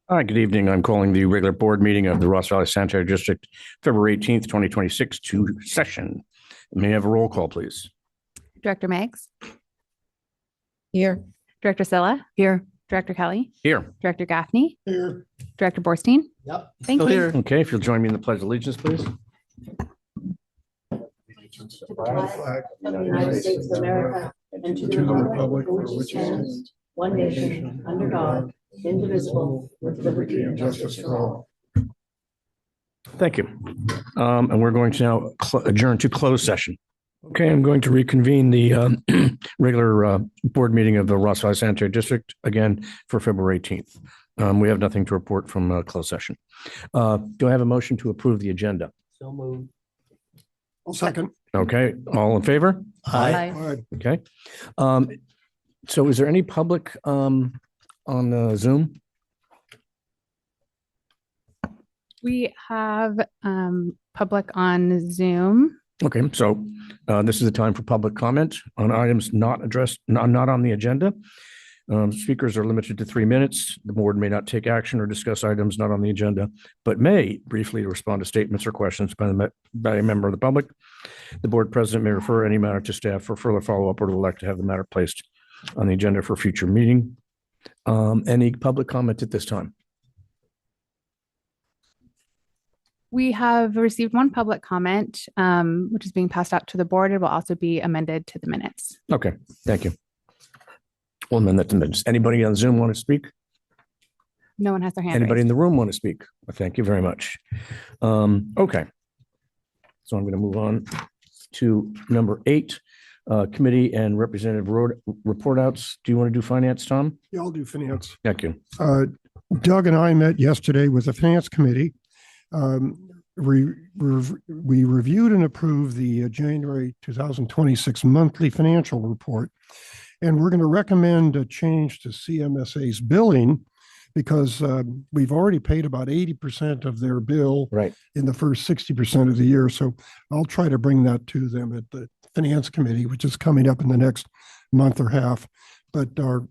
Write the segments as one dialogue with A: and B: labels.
A: Hi, good evening. I'm calling the regular board meeting of the Ross Valley Sanitary District, February 18th, 2026 to session. May I have a roll call, please?
B: Director Meggs,
C: Here.
B: Director Silla,
C: Here.
B: Director Kelly,
A: Here.
B: Director Gaffney,
D: Here.
B: Director Borstein.
D: Yep.
B: Thank
C: Still
B: you.
C: here.
A: Okay, if you'll join me in the pledge of allegiance, please.
D: Flag
E: of the United States of America and to the republic for which it stands, one nation, under God, indivisible, with liberty and justice for all.
A: Thank you. And we're going to now adjourn to closed session. Okay, I'm going to reconvene the regular board meeting of the Ross Valley Sanitary District again for February 18th. We have nothing to report from closed session. Do I have a motion to approve the agenda?
D: So moved. I'll second.
A: Okay, all in favor?
B: Aye.
D: All right.
A: Okay. So is there any public on Zoom?
B: We have public on Zoom.
A: Okay, so this is the time for public comment on items not addressed, not on the agenda. Speakers are limited to 3 minutes. The board may not take action or discuss items not on the agenda, but may briefly respond to statements or questions by a member of the public. The board president may refer any matter to staff for further follow-up or elect to have the matter placed on the agenda for future meeting. Any public comment at this time?
B: We have received one public comment, which is being passed out to the board. It will also be amended to the minutes.
A: Okay, thank you. We'll amend that to minutes. Anybody on Zoom want to speak?
B: No one has their hand
A: Anybody
B: raised.
A: in the room want to speak? Well, thank you very much. Okay. So I'm going to move on to number 8, committee and representative report outs. Do you want to do finance, Tom?
D: Yeah, I'll do finance.
A: Thank you.
D: Doug and I met yesterday with the finance committee. We reviewed and approved the January 2026 monthly financial report. And we're going to recommend a change to CMSA's billing because we've already paid about 80% of their bill
A: Right.
D: in the first 60% of the year. So I'll try to bring that to them at the finance committee, which is coming up in the next month or half. But our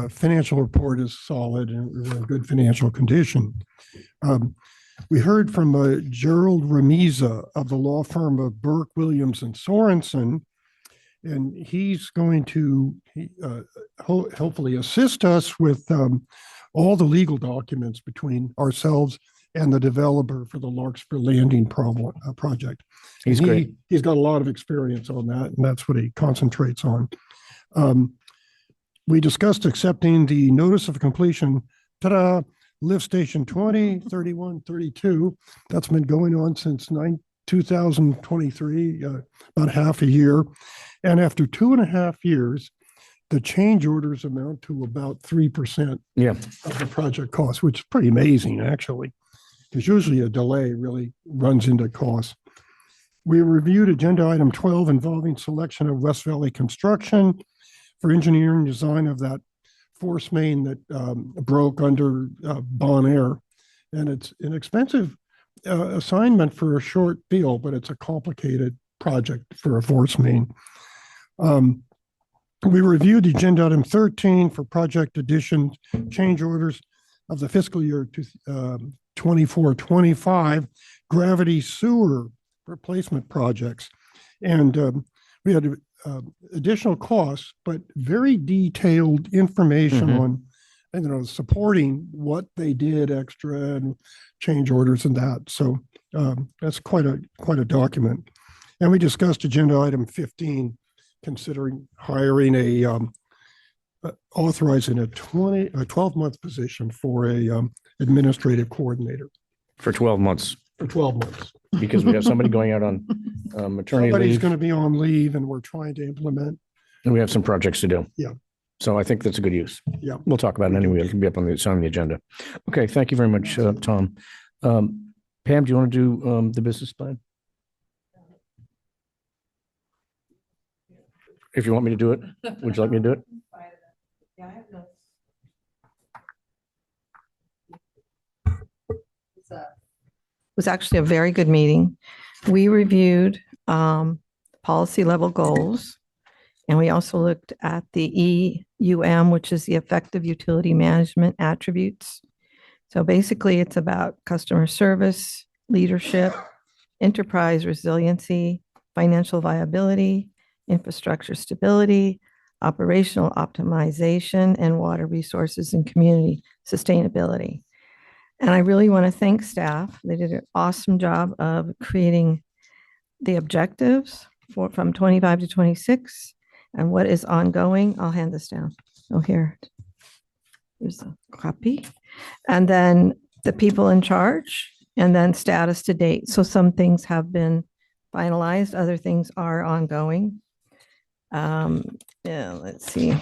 D: financial report is solid and we're in good financial condition. We heard from Gerald Remiza of the law firm of Burke, Williams, and Sorensen, and he's going to hopefully assist us with all the legal documents between ourselves and the developer for the Larkspur Landing project.
A: He's great.
D: He's got a lot of experience on that, and that's what he concentrates on. We discussed accepting the notice of completion. Ta-da! Lift station 20, 31, 32. That's been going on since 2023, about half a year. And after 2.5 years, the change orders amount to about 3%
A: Yeah.
D: of the project cost, which is pretty amazing, actually, because usually a delay really runs into costs. We reviewed agenda item 12 involving selection of West Valley Construction for engineering design of that force main that broke under Bon Air. And it's an expensive assignment for a short deal, but it's a complicated project for a force main. We reviewed agenda item 13 for project addition change orders of the fiscal year 24-25 gravity sewer replacement projects. And we had additional costs, but very detailed information on, supporting what they did extra and change orders and that. So that's quite a document. And we discussed agenda item 15, considering hiring authorizing a 12-month position for a administrative coordinator.
A: For 12 months,
D: For 12 months.
A: because we have somebody going out on maternity
D: Somebody's
A: leave
D: going to be on leave and we're trying to implement.
A: and we have some projects to do.
D: Yeah.
A: So I think that's a good use.
D: Yeah.
A: We'll talk about it anyway. It'll be up on the agenda. Okay, thank you very much, Tom. Pam, do you want to do the business plan? If you want me to do it, would you like me to do it?
C: Yeah, I have notes. It was actually a very good meeting. We reviewed policy level goals, and we also looked at the EUM, which is the effective utility management attributes. So basically, it's about customer service, leadership, enterprise resiliency, financial viability, infrastructure stability, operational optimization, and water resources and community sustainability. And I really want to thank staff. They did an awesome job of creating the objectives from 25 to 26 and what is ongoing. I'll hand this down. Oh, here. Here's a copy. And then the people in charge, and then status to date. So some things have been finalized, other things are ongoing. Yeah, let's see.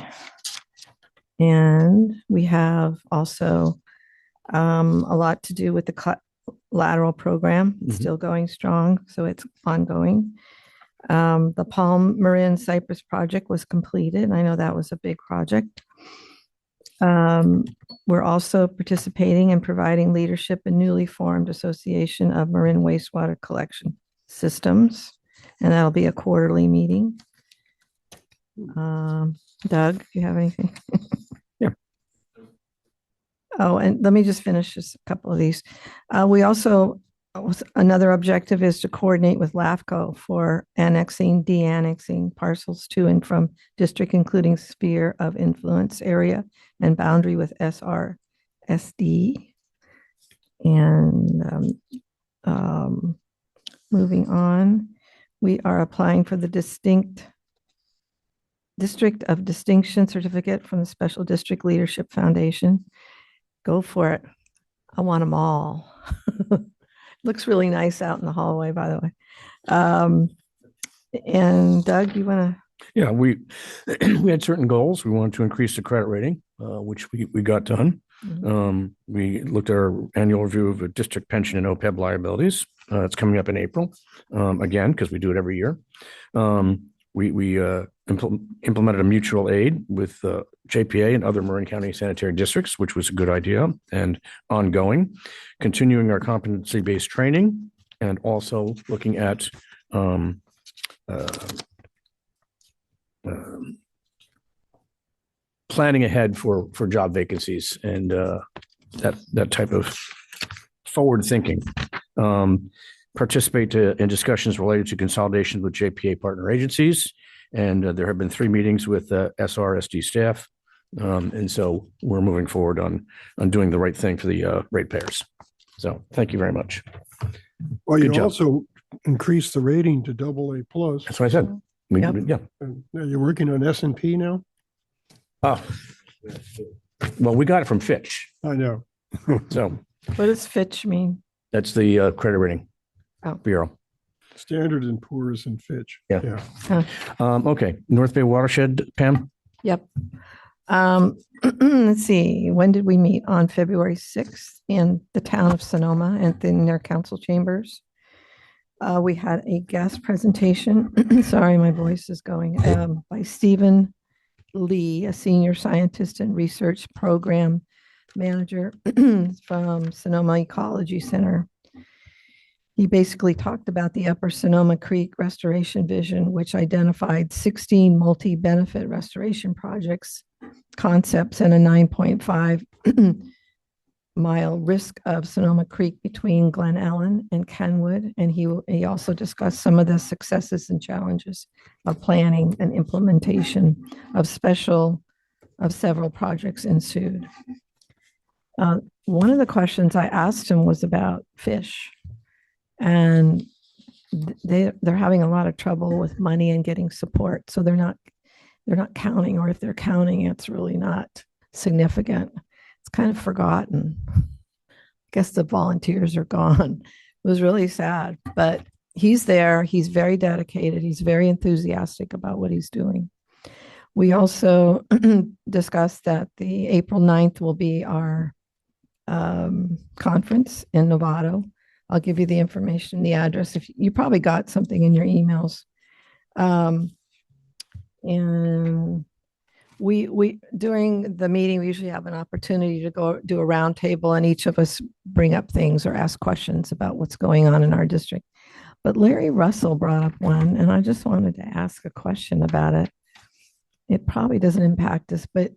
C: And we have also a lot to do with the lateral program. It's still going strong, so it's ongoing. The Palm Marin Cypress project was completed. I know that was a big project. We're also participating and providing leadership in newly formed Association of Marin Wastewater Collection Systems, and that'll be a quarterly meeting. Doug, do you have anything?
A: Yeah.
C: Oh, and let me just finish just a couple of these. We also, another objective is to coordinate with LAFCO for annexing, de-annexing parcels to and from district, including sphere of influence area and boundary with SRSD. And moving on, we are applying for the District of Distinction certificate from the Special District Leadership Foundation. Go for it. I want them all. Looks really nice out in the hallway, by the way. And Doug, you want to?
A: Yeah, we had certain goals. We wanted to increase the credit rating, which we got done. We looked at our annual review of district pension and OPEB liabilities. It's coming up in April, again, because we do it every year. We implemented a mutual aid with JPA and other Marin County sanitary districts, which was a good idea and ongoing. Continuing our competency-based training and also looking at planning ahead for job vacancies and that type of forward thinking. Participate in discussions related to consolidation with JPA partner agencies. And there have been 3 meetings with SRSD staff. And so we're moving forward on doing the right thing for the ratepayers. So thank you very much.
D: Well,
A: Good
D: you
A: job.
D: also increased the rating to AA+.
A: That's what I said.
C: Yep.
A: Yeah.
D: And now you're working on S&P now?
A: Oh, well, we got it from Fitch.
D: I know.
A: So
C: What does Fitch mean?
A: that's the credit rating
C: Oh.
A: bureau.
D: Standard and Poor's and Fitch.
A: Yeah. Okay. North Bay Watershed, Pam?
C: Yep. Let's see, when did we meet? On February 6th in the town of Sonoma and in their council chambers. We had a guest presentation, sorry, my voice is going, by Stephen Lee, a senior scientist and research program manager from Sonoma Ecology Center. He basically talked about the Upper Sonoma Creek Restoration Vision, which identified 16 multi-benefit restoration projects, concepts, and a 9.5 mile risk of Sonoma Creek between Glen Ellen and Kenwood. And he also discussed some of the successes and challenges of planning and implementation of several projects ensued. One of the questions I asked him was about fish. And they're having a lot of trouble with money and getting support. So they're not counting, or if they're counting, it's really not significant. It's kind of forgotten. I guess the volunteers are gone. It was really sad, but he's there. He's very dedicated. He's very enthusiastic about what he's doing. We also discussed that the April 9th will be our conference in Novato. I'll give you the information, the address. If you probably got something in your emails. And we during the meeting, we usually have an opportunity to go do a round table and each of us bring up things or ask questions about what's going on in our district. But Larry Russell brought up one, and I just wanted to ask a question about it. It probably doesn't impact us, but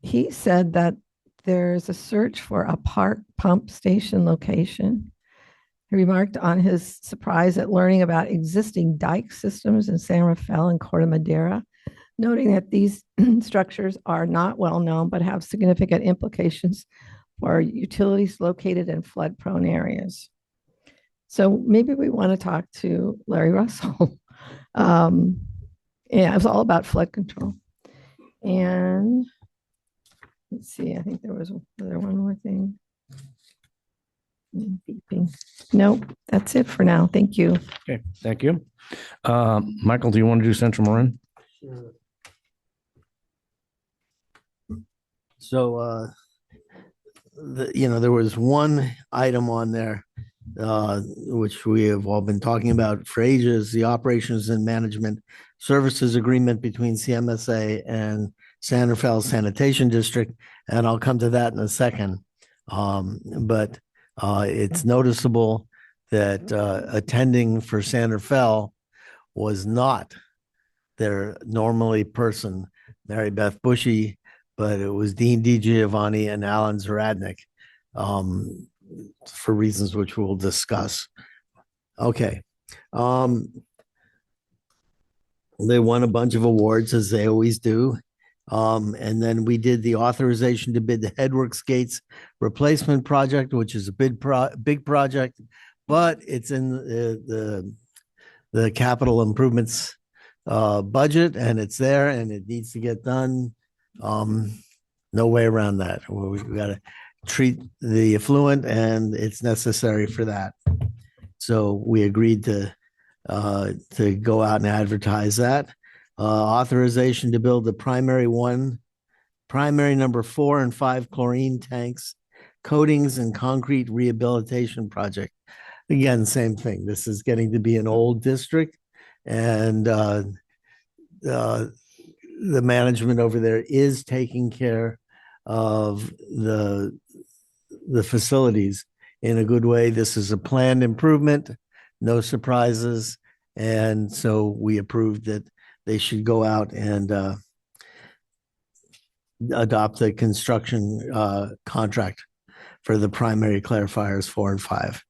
C: he said that there's a search for a park pump station location. He remarked on his surprise at learning about existing dike systems in San Rafael and Corte Madera, noting that these structures are not well known but have significant implications for utilities located in flood-prone areas. So maybe we want to talk to Larry Russell. Yeah, it was all about flood control. And let's see, I think there was one more thing. Beeping. Nope, that's it for now. Thank you.
A: Okay, thank you. Michael, do you want to do Central Marin?
F: Sure. So, there was one item on there, which we have all been talking about for ages, the Operations and Management Services Agreement between CMSA and San Rafael Sanitation District, and I'll come to that in a second. But it's noticeable that attending for San Rafael was not their normally person, Mary Beth Bushy, but it was Dean DiGiovanni and Alan Zaradnik, for reasons which we'll discuss. Okay. They won a bunch of awards, as they always do. And then we did the authorization to bid the Headworks Gates replacement project, which is a big project, but it's in the capital improvements budget, and it's there, and it needs to get done. No way around that. We've got to treat the effluent, and it's necessary for that. So we agreed to go out and advertise that. Authorization to build the primary number 4 and 5 chlorine tanks, coatings, and concrete rehabilitation project. Again, same thing. This is getting to be an old district, and the management over there is taking care of the facilities in a good way. This is a planned improvement, no surprises, and so we approved that they should go out and adopt a construction contract for the primary clarifiers 4 and 5.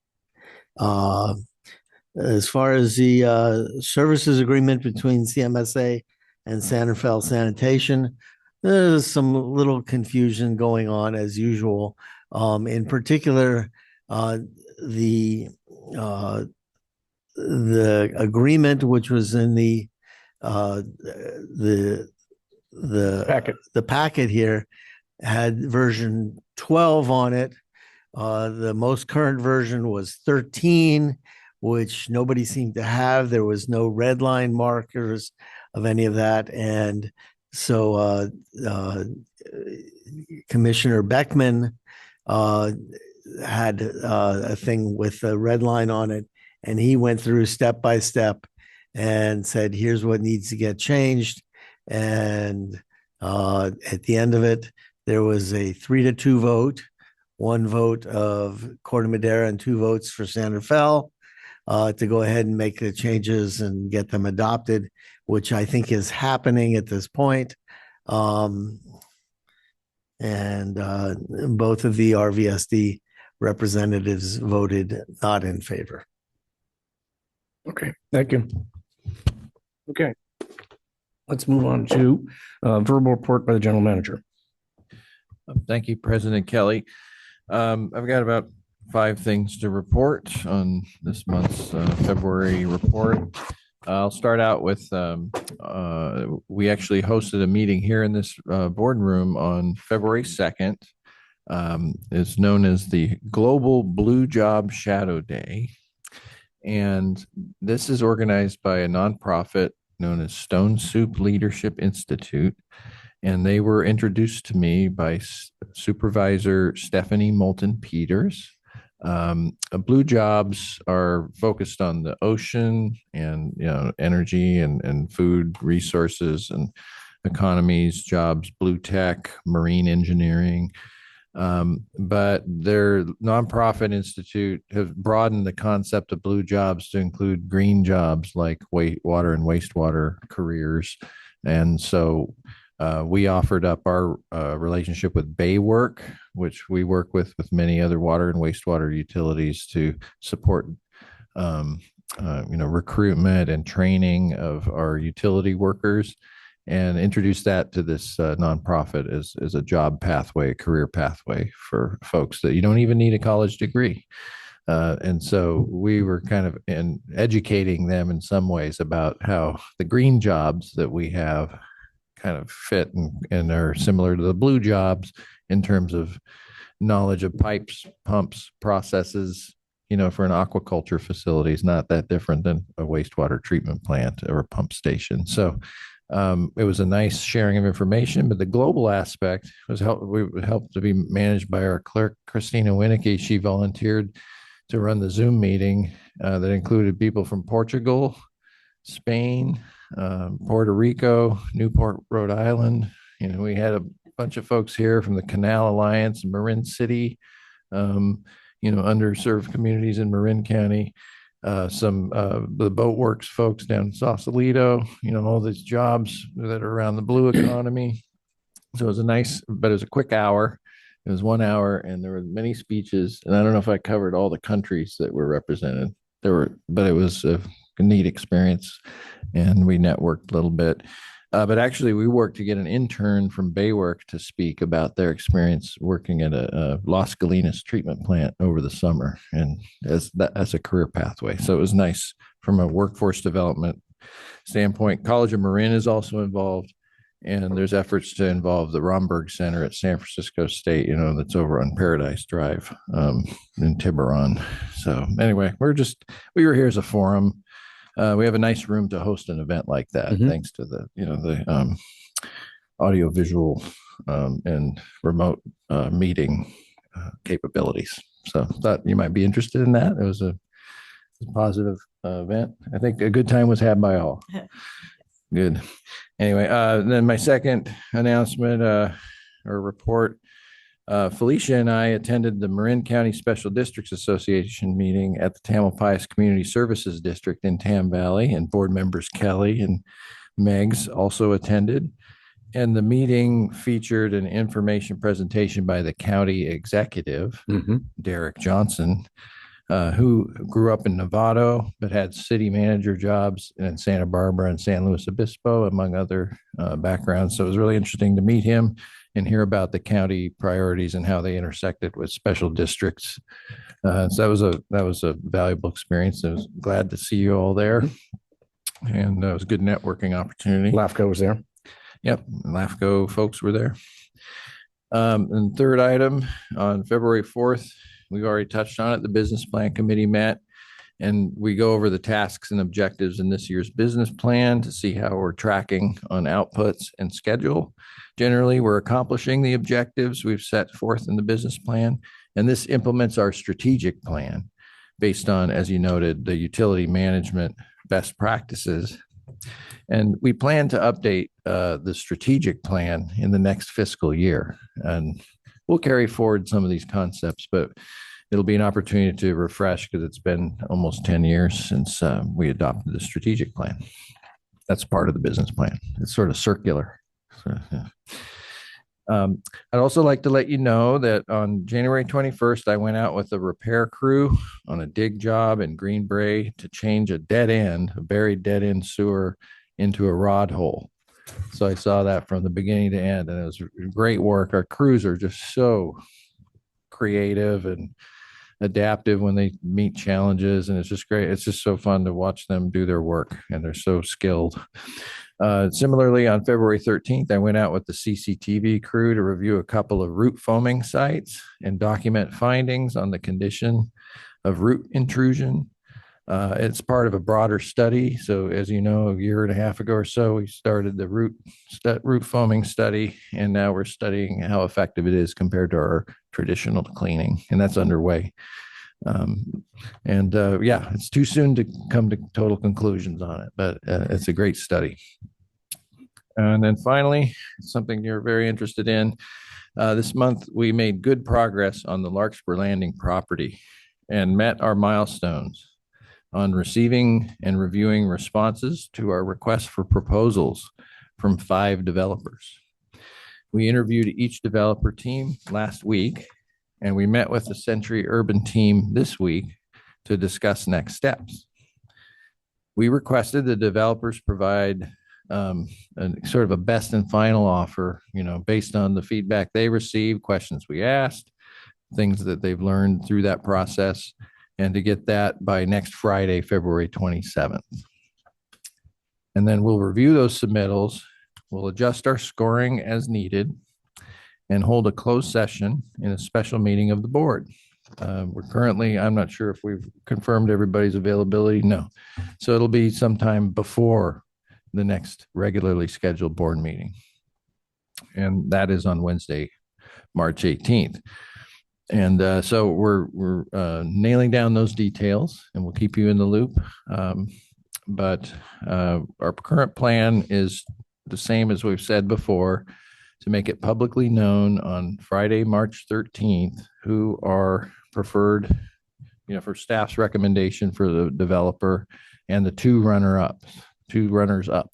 F: As far as the services agreement between CMSA and San Rafael Sanitation, there's some little confusion going on as usual. In particular, the agreement, which was in the packet here, had version 12 on it. The most current version was 13, which nobody seemed to have. There was no red line markers of any of that. And so Commissioner Beckman had a thing with a red line on it, and he went through step by step and said, here's what needs to get changed. And at the end of it, there was a 3-2 vote, 1 vote of Corte Madera and 2 votes for San Rafael to go ahead and make the changes and get them adopted, which I think is happening at this point. And both of the RVSD representatives voted not in favor.
A: Okay, thank you. Okay. Let's move on to verbal report by the general manager.
G: Thank you, President Kelly. I've got about 5 things to report on this month's February report. I'll start out with we actually hosted a meeting here in this boardroom on February 2nd. It's known as the Global Blue Job Shadow Day. And this is organized by a nonprofit known as Stone Soup Leadership Institute. And they were introduced to me by Supervisor Stephanie Moulton Peters. Blue jobs are focused on the ocean and energy and food resources and economies, jobs, blue tech, marine engineering. But their nonprofit institute have broadened the concept of blue jobs to include green jobs like water and wastewater careers. And so We offered up our relationship with Baywork, which we work with many other water and wastewater utilities to support recruitment and training of our utility workers, and introduce that to this nonprofit as a job pathway, a career pathway for folks that you don't even need a college degree. And so we were kind of educating them in some ways about how the green jobs that we have kind of fit and are similar to the blue jobs in terms of knowledge of pipes, pumps, processes. For an aquaculture facility is not that different than a wastewater treatment plant or a pump station. So it was a nice sharing of information, but the global aspect was helped to be managed by our clerk, Christina Winnicky. She volunteered to run the Zoom meeting that included people from Portugal, Spain, Puerto Rico, Newport, Rhode Island. We had a bunch of folks here from the Canal Alliance, Marin City, underserved communities in Marin County, some the Boatworks folks down in Sausalito, all these jobs that are around the blue economy. So it was but it was a quick hour. It was 1 hour, and there were many speeches. And I don't know if I covered all the countries that were represented. But it was a neat experience, and we networked a little bit. But actually, we worked to get an intern from Baywork to speak about their experience working at a Las Galinas treatment plant over the summer, and as a career pathway. So it was nice from a workforce development standpoint. College of Marin is also involved, and there's efforts to involve the Romberg Center at San Francisco State, that's over on Paradise Drive in Tiburon. So anyway, we were here as a forum. We have a nice room to host an event like that, thanks to the audio visual and remote meeting capabilities. So thought you might be interested in that. It was a positive event. I think a good time was had by all. Good. Anyway, then my second announcement or report, Felicia and I attended the Marin County Special Districts Association meeting at the Tamalpais Community Services District in Tam Valley, and board members Kelly and Megs also attended. And the meeting featured an information presentation by the county executive, Derek Johnson, who grew up in Novato, but had city manager jobs in Santa Barbara and San Luis Obispo, among other backgrounds. So it was really interesting to meet him and hear about the county priorities and how they intersected with special districts. So that was a valuable experience. I was glad to see you all there, and it was a good networking opportunity.
A: LAFCO was there.
G: Yep, LAFCO folks were there. And third item, on February 4th, we've already touched on it. The business plan committee met, and we go over the tasks and objectives in this year's business plan to see how we're tracking on outputs and schedule. Generally, we're accomplishing the objectives we've set forth in the business plan, and this implements our strategic plan based on, as you noted, the utility management best practices. And we plan to update the strategic plan in the next fiscal year. And we'll carry forward some of these concepts, but it'll be an opportunity to refresh because it's been almost 10 years since we adopted the strategic plan. That's part of the business plan. It's sort of circular. I'd also like to let you know that on January 21st, I went out with a repair crew on a dig job in Green Bay to change a buried dead end sewer into a rod hole. So I saw that from the beginning to end, and it was great work. Our crews are just so creative and adaptive when they meet challenges, and it's just great. It's just so fun to watch them do their work, and they're so skilled. Similarly, on February 13th, I went out with the CCTV crew to review a couple of root foaming sites and document findings on the condition of root intrusion. It's part of a broader study. So as you know, a year and a half ago or so, we started the root foaming study, and now we're studying how effective it is compared to our traditional cleaning, and that's underway. It's too soon to come to total conclusions on it, but it's a great study. And then finally, something you're very interested in, this month we made good progress on the Larkspur Landing property and met our milestones on receiving and reviewing responses to our request for proposals from 5 developers. We interviewed each developer team last week, and we met with the Century Urban team this week to discuss next steps. We requested the developers provide sort of a best and final offer, based on the feedback they received, questions we asked, things that they've learned through that process, and to get that by next Friday, February 27th. And then we'll review those submittals. We'll adjust our scoring as needed and hold a closed session in a special meeting of the board. I'm not sure if we've confirmed everybody's availability. No. So it'll be sometime before the next regularly scheduled board meeting. And that is on Wednesday, March 18th. And so we're nailing down those details, and we'll keep you in the loop. But our current plan is the same as we've said before, to make it publicly known on Friday, March 13th, who are preferred, for staff's recommendation for the developer, and the two runners up.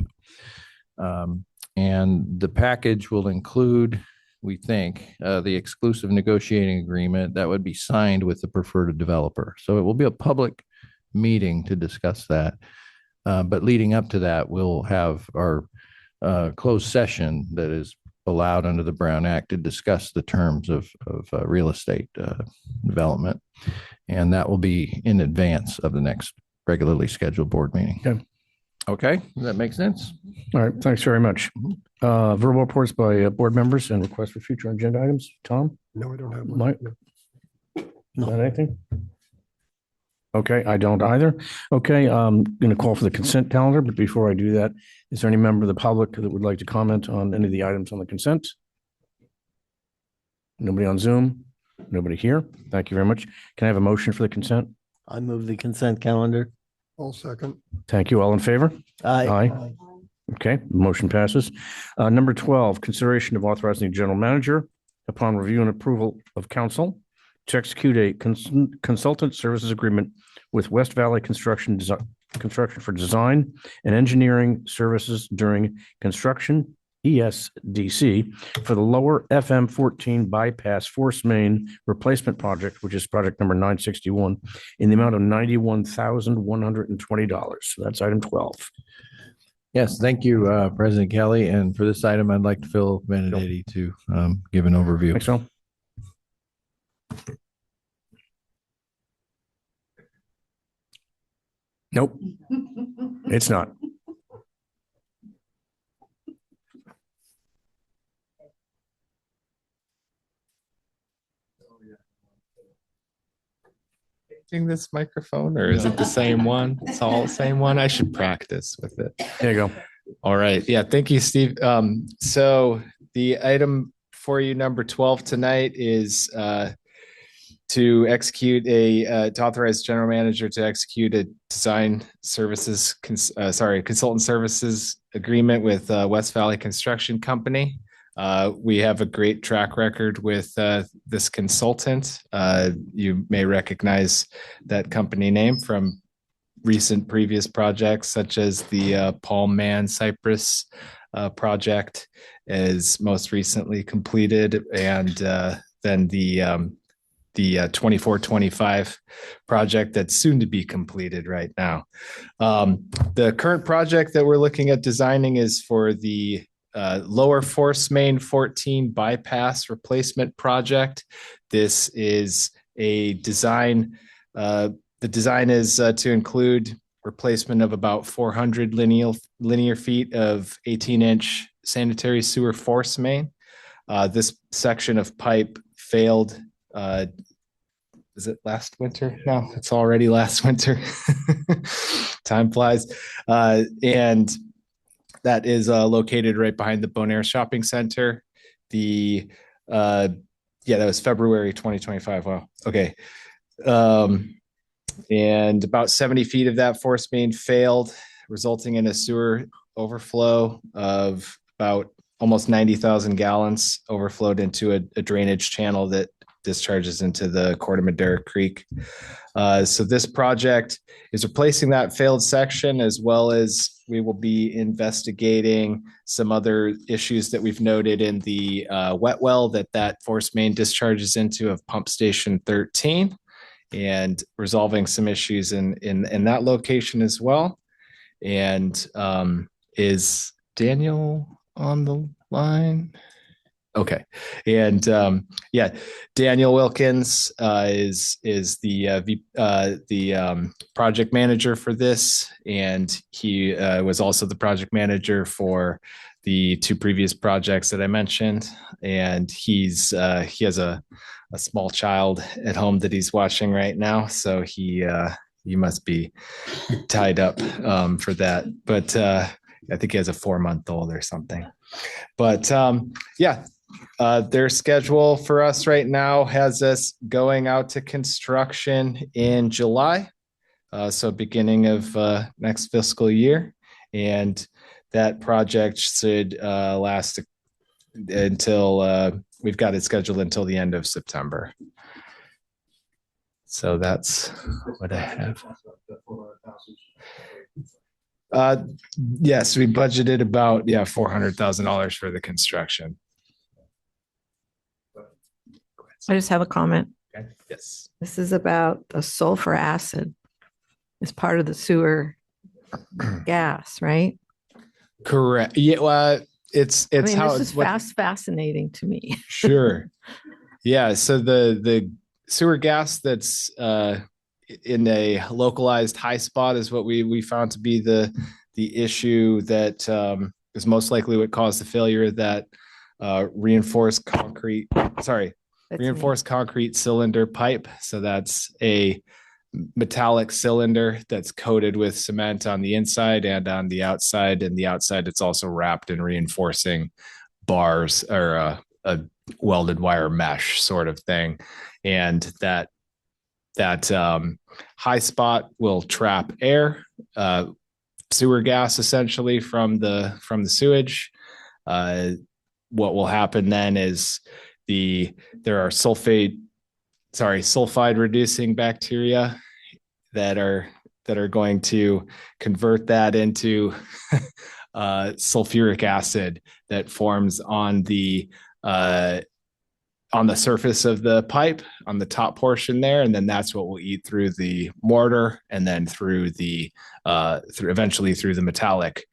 G: And the package will include, we think, the exclusive negotiating agreement that would be signed with the preferred developer. So it will be a public meeting to discuss that. But leading up to that, we'll have our closed session that is allowed under the Brown Act to discuss the terms of real estate development. And that will be in advance of the next regularly scheduled board meeting.
A: Okay.
G: Okay, does that make sense?
A: All right, thanks very much. Verbal reports by board members and requests for future agenda items. Tom,
D: No, I don't have one.
A: Mike,
F: No.
A: not anything? Okay, I don't either. Okay, I'm going to call for the consent calendar, but before I do that, is there any member of the public that would like to comment on any of the items on the consent? Nobody on Zoom? Nobody here? Thank you very much. Can I have a motion for the consent?
F: I move the consent calendar.
D: All second.
A: Thank you. All in favor?
F: Aye.
A: Okay, motion passes. Number 12, consideration of authorizing the general manager upon review and approval of council to execute a consultant services agreement with West Valley Construction for design and engineering services during construction, ESDC, for the lower FM 14 bypass force main replacement project, which is project number 961, in the amount of $91,120. So that's item 12.
G: Yes, thank you, President Kelly. And for this item, I'd like to Phil Benedetti to give an overview.
A: Thanks, Phil. Nope, it's not.
H: This microphone, or is it the same one? It's all the same one. I should practice with it.
A: There you go.
H: All right. Yeah. Thank you, Steve. So the item for you, number 12 tonight, is to execute to authorize general manager to execute a consultant services agreement with West Valley Construction Company. We have a great track record with this consultant. You may recognize that company name from recent previous projects, such as the Palm Man Cypress project is most recently completed, and then the 24-25 project that's soon to be completed right now. The current project that we're looking at designing is for the lower force main 14 bypass replacement project. This is a design. The design is to include replacement of about 400 linear feet of 18-inch sanitary sewer force main. This section of pipe failed. Is it last winter? No, it's already last winter. Time flies. And that is located right behind the Bonaire Shopping Center. That was February 2025. Wow. Okay. And about 70 feet of that force main failed, resulting in a sewer overflow of about almost 90,000 gallons overflowed into a drainage channel that discharges into the Corte Madera Creek. So this project is replacing that failed section, as well as we will be investigating some other issues that we've noted in the wet well that force main discharges into of pump station 13, and resolving some issues in that location as well. And is Daniel on the line? Okay. And Daniel Wilkins is the project manager for this, and he was also the project manager for the two previous projects that I mentioned. And he has a small child at home that he's watching right now, so he must be tied up for that. But I think he has a 4-month-old or something. But their schedule for us right now has us going out to construction in July. So beginning of next fiscal year. And that project should last until we've got it scheduled until the end of September. So that's what I have. Yes, we budgeted about $400,000 for the construction.
C: I just have a comment.
H: Okay. Yes.
C: This is about the sulfur acid. It's part of the sewer gas, right?
H: Correct. Yeah. Well, it's
C: I mean,
H: how
C: this is fascinating to me.
H: Sure. Yeah. So the sewer gas that's in a localized high spot is what we found to be the issue that is most likely what caused the failure of that reinforced concrete cylinder pipe. So that's a metallic cylinder that's coated with cement on the inside and on the outside. And the outside, it's also wrapped in reinforcing bars or a welded wire mesh sort of thing. And that high spot will trap air, sewer gas essentially from the sewage. What will happen then is there are sulfide reducing bacteria that are going to convert that into sulfuric acid that forms on the surface of the pipe on the top portion there, and then that's what will eat through the mortar and then eventually through the metallic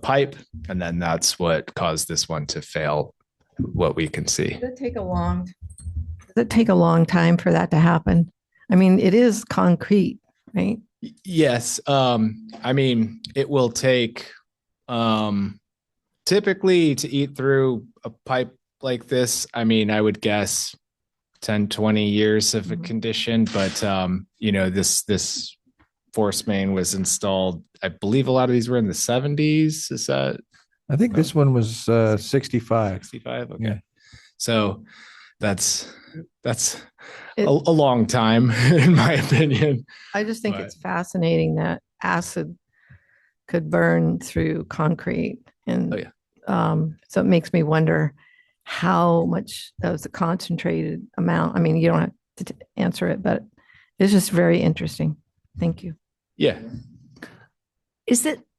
H: pipe, and then that's what caused this one to fail. What we can see.
C: Does it take a long time for that to happen? I mean, it is concrete, right?
H: Yes. I mean, it will take typically to eat through a pipe like this. I mean, I would guess 10, 20 years of a condition, but this force main was installed. I believe a lot of these were in the 70s. Is that?
G: I think this one was 65.
H: 65. Okay.
G: Yeah.
H: So that's a long time in my opinion.
C: I just think it's fascinating that acid could burn through concrete. And so it makes me wonder how much that was a concentrated amount. I mean, you don't have to answer it, but it's just very interesting. Thank you.
H: Yeah.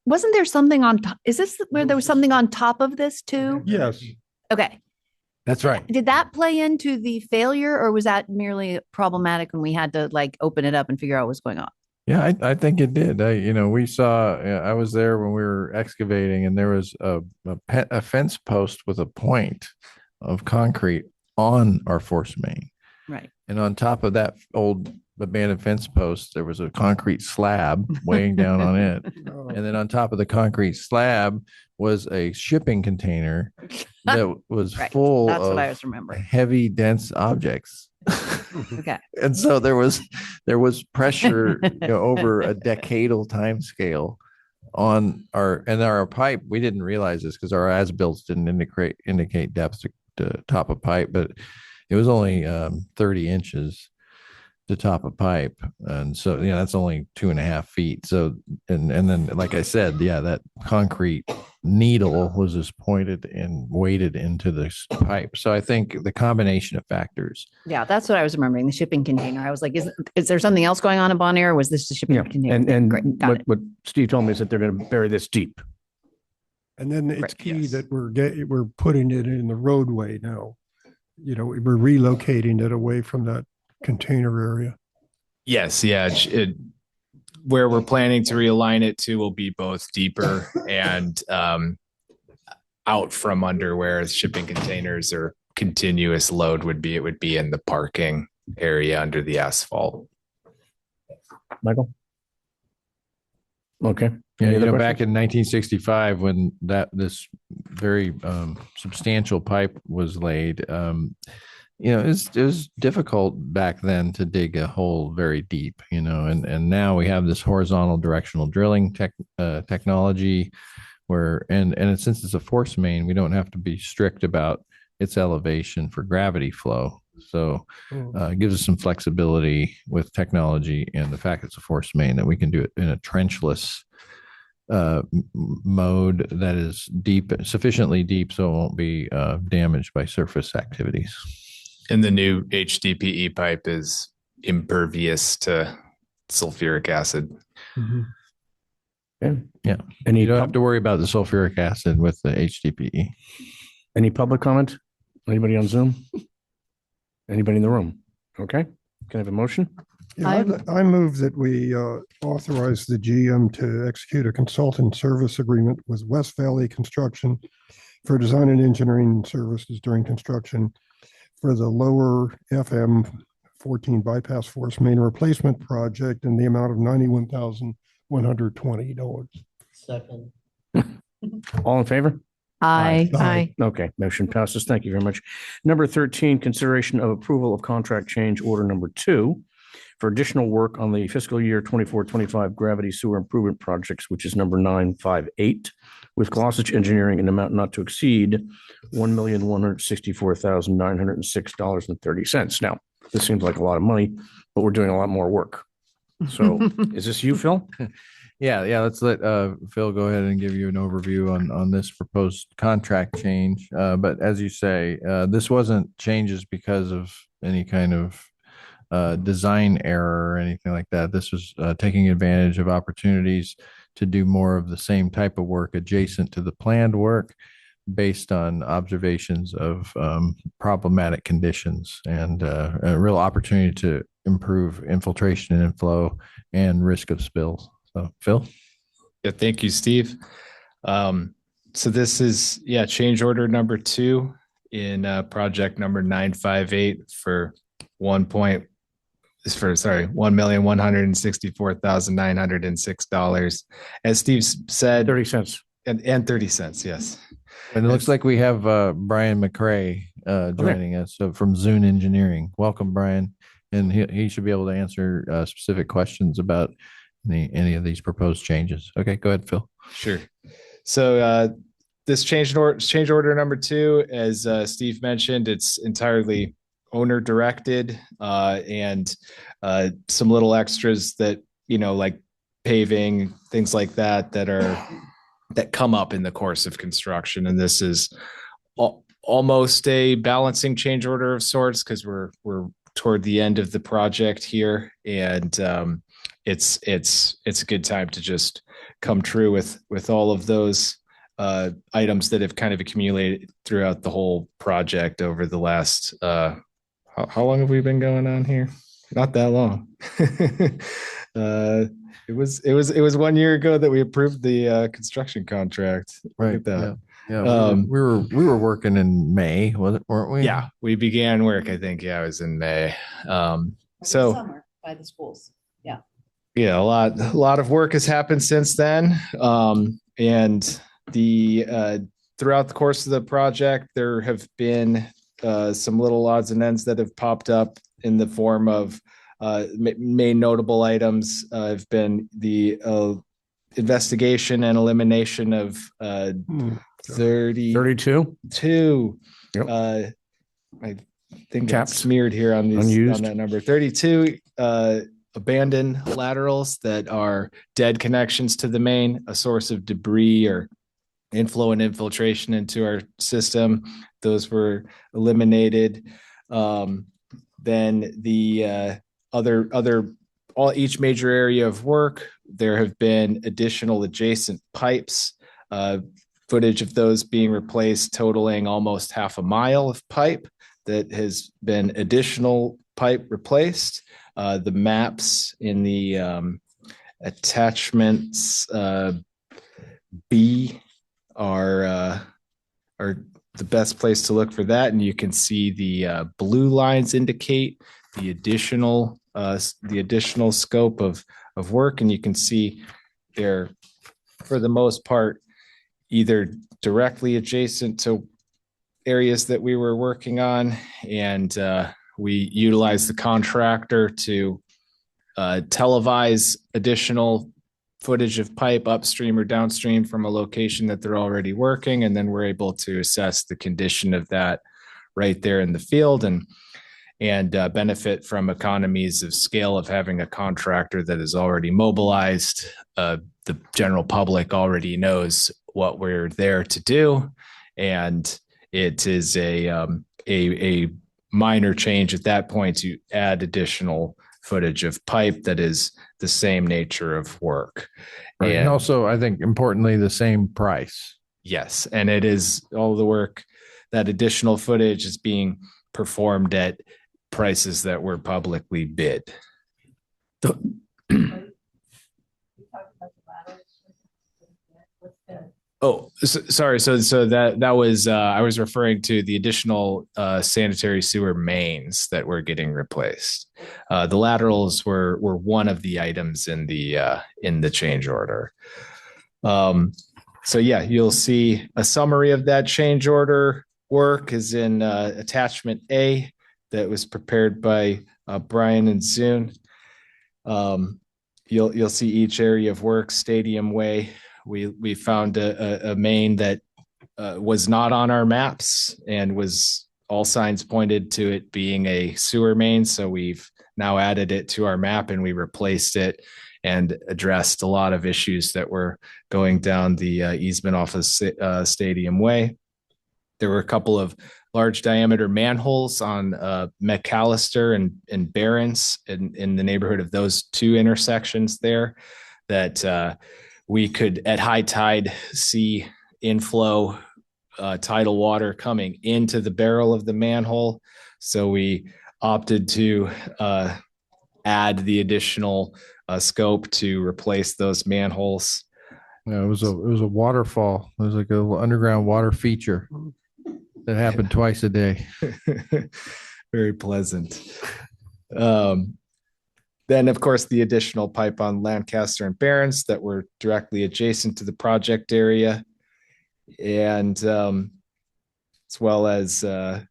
I: Wasn't there something on top? Is this where there was something on top of this too?
D: Yes.
I: Okay.
G: That's right.
I: Did that play into the failure, or was that merely problematic when we had to open it up and figure out what's going on?
G: Yeah, I think it did. We saw, I was there when we were excavating, and there was a fence post with a point of concrete on our force main.
I: Right.
G: And on top of that old abandoned fence post, there was a concrete slab weighing down on it. And then on top of the concrete slab was a shipping container that was
I: Right.
G: full
I: That's
G: of
I: what I was remembering.
G: heavy, dense objects.
I: Okay.
G: And so there was pressure over a decadal time scale on our pipe. We didn't realize this because our as-builts didn't indicate depth to top of pipe, but it was only 30 inches to top of pipe. And so, that's only 2.5 feet. So, and then, like I said, that concrete needle was just pointed and weighted into this pipe. So I think the combination of factors.
I: Yeah, that's what I was remembering, the shipping container. I was like, is there something else going on in Bon Air, or was this the shipping
A: Yeah,
I: container?
A: and
I: Great, got
A: what Steve told me is that they're going to bury this deep.
D: And then it's
I: Correct,
D: key
H: yes.
D: that we're putting it in the roadway now. We're relocating it away from that container area.
H: Yes, yeah. Where we're planning to realign it to will be both deeper and out from under where shipping containers or continuous load would be. It would be in the parking area under the asphalt.
A: Michael? Okay.
G: Yeah,
A: Any
G: you
A: other
G: know, back
A: questions?
G: in 1965, when this very substantial pipe was laid, it was difficult back then to dig a hole very deep, and now we have this horizontal directional drilling technology and since it's a force main, we don't have to be strict about its elevation for gravity flow. So it gives us some flexibility with technology and the fact it's a force main that we can do it in a trenchless mode that is sufficiently deep so it won't be damaged by surface activities.
H: And the new HDPE pipe is impervious to sulfuric acid.
A: Okay.
G: Yeah.
A: Any,
G: You don't have to worry about the sulfuric acid with the HDPE.
A: any public comment? Anybody on Zoom? Anybody in the room? Okay. Can I have a motion?
D: Yeah, I move that we authorize the GM to execute a consultant service agreement with West Valley Construction for design and engineering services during construction for the lower FM 14 bypass force main replacement project in the amount of $91,120.
F: Second.
A: All in favor?
I: Aye.
A: Okay, motion passes. Thank you very much. Number 13, consideration of approval of contract change order number 2 for additional work on the fiscal year 24-25 gravity sewer improvement projects, which is number 958, with Glossage Engineering in amount not to exceed $1,164,906.30. Now, this seems like a lot of money, but we're doing a lot more work. So is this you, Phil?
G: Yeah. Let's let Phil go ahead and give you an overview on this proposed contract change. But as you say, this wasn't changes because of any kind of design error or anything like that. This was taking advantage of opportunities to do more of the same type of work adjacent to the planned work based on observations of problematic conditions and a real opportunity to improve infiltration and inflow and risk of spills. So, Phil?
H: Yeah, thank you, Steve. So this is, change order number 2 in project number 958 for $1,164,906. As Steve said,
A: 30 cents.
H: and 30 cents. Yes.
G: And it looks like we have Brian McCrae joining us from Zune Engineering. Welcome, Brian. And he should be able to answer specific questions about any of these proposed changes. Okay, go ahead, Phil.
H: Sure. So this change order number 2, as Steve mentioned, it's entirely owner directed and some little extras that, like paving, things like that come up in the course of construction. And this is almost a balancing change order of sorts because we're toward the end of the project here. And it's a good time to just come true with all of those items that have kind of accumulated throughout the whole project over the last how long have we been going on here? Not that long. It was 1 year ago that we approved the construction contract. Look at that.
G: Yeah. We were working in May, weren't we?
H: Yeah, we began work. I think it was in May. So
E: Summer by the schools.
H: Yeah, a lot of work has happened since then. And throughout the course of the project, there have been some little odds and ends that have popped up in the form of main notable items have been the investigation and elimination of
A: 32. Yep.
H: I think
A: Capped.
H: that's smeared here on
A: Unused.
H: that number 32 abandoned laterals that are dead connections to the main, a source of debris or inflow and infiltration into our system. Those were eliminated. Then the each major area of work, there have been additional adjacent pipes, footage of those being replaced, totaling almost half a mile of pipe that has been additional pipe replaced. The maps in the attachments B are the best place to look for that, and you can see the blue lines indicate the additional scope of work, and you can see they're, for the most part, either directly adjacent to areas that we were working on, and we utilized the contractor to televise additional footage of pipe upstream or downstream from a location that they're already working, and then we're able to assess the condition of that right there in the field, and benefit from economies of scale of having a contractor that is already mobilized. The general public already knows what we're there to do, and it is a minor change at that point to add additional footage of pipe that is the same nature of work.
G: Right. And also, I think importantly, the same price.
H: Yes. And it is all the work, that additional footage is being performed at prices that were publicly bid. Oh, sorry. So that was I was referring to the additional sanitary sewer mains that were getting replaced. The laterals were one of the items in the change order. So yeah, you'll see a summary of that change order work is in attachment A that was prepared by Brian and Zune. You'll see each area of work, Stadium Way. We found a main that was not on our maps, and was all signs pointed to it being a sewer main. So we've now added it to our map, and we replaced it and addressed a lot of issues that were going down the easement off of Stadium Way. There were a couple of large diameter manholes on McAllister and Barron's in the neighborhood of those two intersections there that we could at high tide see inflow tidal water coming into the barrel of the manhole. So we opted to add the additional scope to replace those manholes.
G: Yeah, it was a waterfall. It was like a underground water feature that happened twice a day.
H: Very pleasant. Then, of course, the additional pipe on Lancaster and Barron's that were directly adjacent to the project area, and as well as a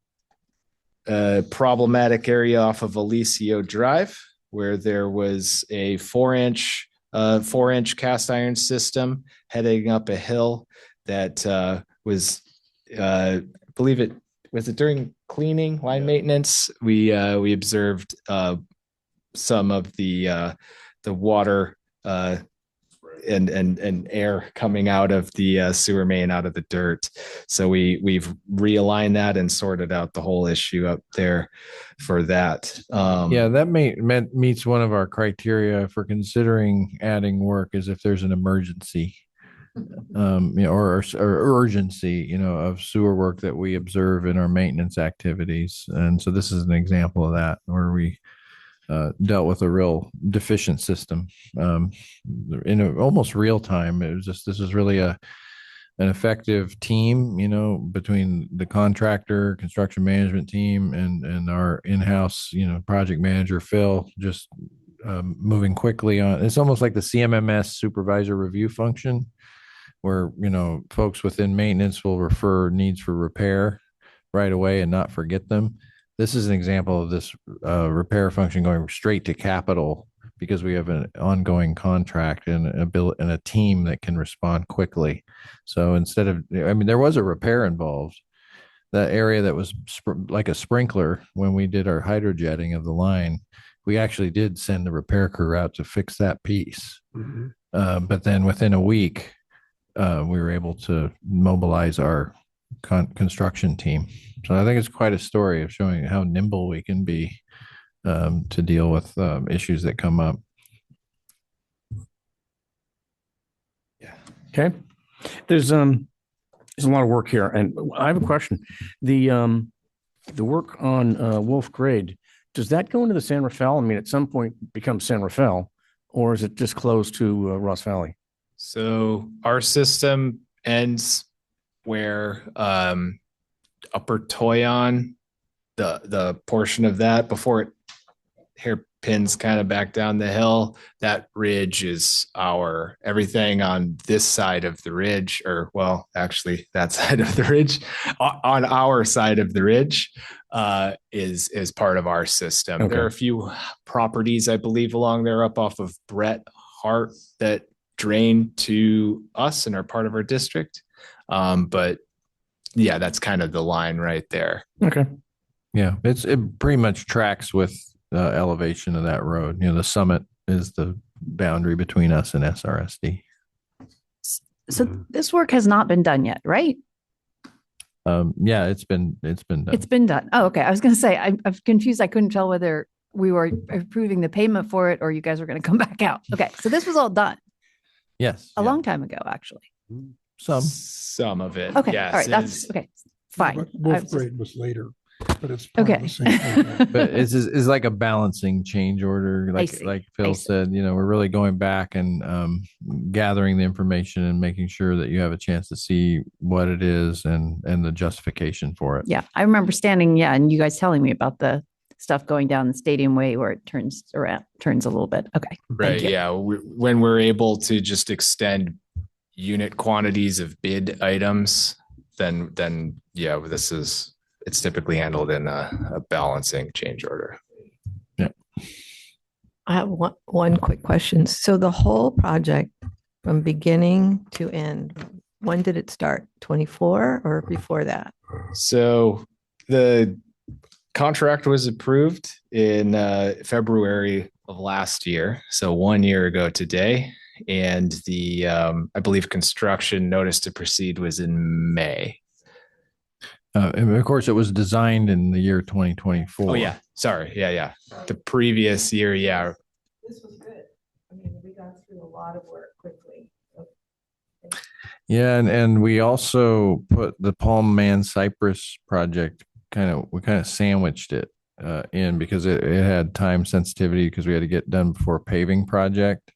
H: problematic area off of Alicio Drive, where there was a 4-inch cast iron system heading up a hill that was, I believe it was during cleaning, line maintenance. We observed some of the water and air coming out of the sewer main, out of the dirt. So we've realigned that and sorted out the whole issue up there for that.
G: Yeah, that meets one of our criteria for considering adding work, is if there's an emergency, or urgency, of sewer work that we observe in our maintenance activities. And so this is an example of that, where we dealt with a real deficient system in almost real time. This is really an effective team, between the contractor, construction management team, and our in-house, project manager, Phil, just moving quickly on. It's almost like the CMMS supervisor review function, where, folks within maintenance will refer needs for repair right away and not forget them. This is an example of this repair function going straight to capital, because we have an ongoing contract and a team that can respond quickly. So instead of, there was a repair involved. That area that was like a sprinkler, when we did our hydrojetting of the line, we actually did send the repair crew out to fix that piece. But then within a week, we were able to mobilize our construction team. So I think it's quite a story of showing how nimble we can be to deal with issues that come up.
A: Okay. There's a lot of work here, and I have a question. The work on Wolf Grade, does that go into the San Rafael? I mean, at some point becomes San Rafael, or is it just closed to Ross Valley?
H: So our system ends where Upper Toyon, the portion of that before it hairpins kind of back down the hill. That ridge is our everything on this side of the ridge, or well, actually that side of the ridge, on our side of the ridge, is part of our system.
A: Okay.
H: There are a few properties, I believe, along there up off of Brett Hart that drain to us and are part of our district. But yeah, that's kind of the line right there.
A: Okay.
G: Yeah, it pretty much tracks with elevation of that road. You know, the summit is the boundary between us and SRSD.
I: So this work has not been done yet, right?
G: Yeah, it's been done.
I: It's been done. Oh, okay. I was going to say, I'm confused. I couldn't tell whether we were approving the payment for it or you guys were going to come back out. Okay. So this was all done
G: Yes,
I: a long time ago, actually.
H: Some of it.
I: Okay.
H: Yes,
I: All right. That's
H: is-
I: okay. Fine.
D: But
I: I
D: Wolf
I: was just-
D: Grade was later, but it's part of
I: Okay.
D: the same program.
G: but it's like a balancing change order.
I: see.
G: Like
I: I
G: Phil
I: see.
G: said, you know, we're really going back and gathering the information and making sure that you have a chance to see what it is and the justification for it.
I: Yeah. I remember standing, and you guys telling me about the stuff going down the Stadium Way where it turns a little bit. Okay.
H: Right.
I: Thank you.
H: Yeah. When we're able to just extend unit quantities of bid items, then yeah, it's typically handled in a balancing change order.
C: I have one quick question. So the whole project from beginning to end, when did it start? 24 or before that?
H: So the contract was approved in February of last year. So 1 year ago today. And the, I believe construction notice to proceed was in May.
G: And of course, it was designed in the year 2024.
H: Oh yeah. Sorry. Yeah. The previous year. Yeah.
C: This was good. I mean, we got through a lot of work quickly.
G: Yeah, and we also put the Palm Man Cypress project we kind of sandwiched it in because it had time sensitivity because we had to get done before a paving project.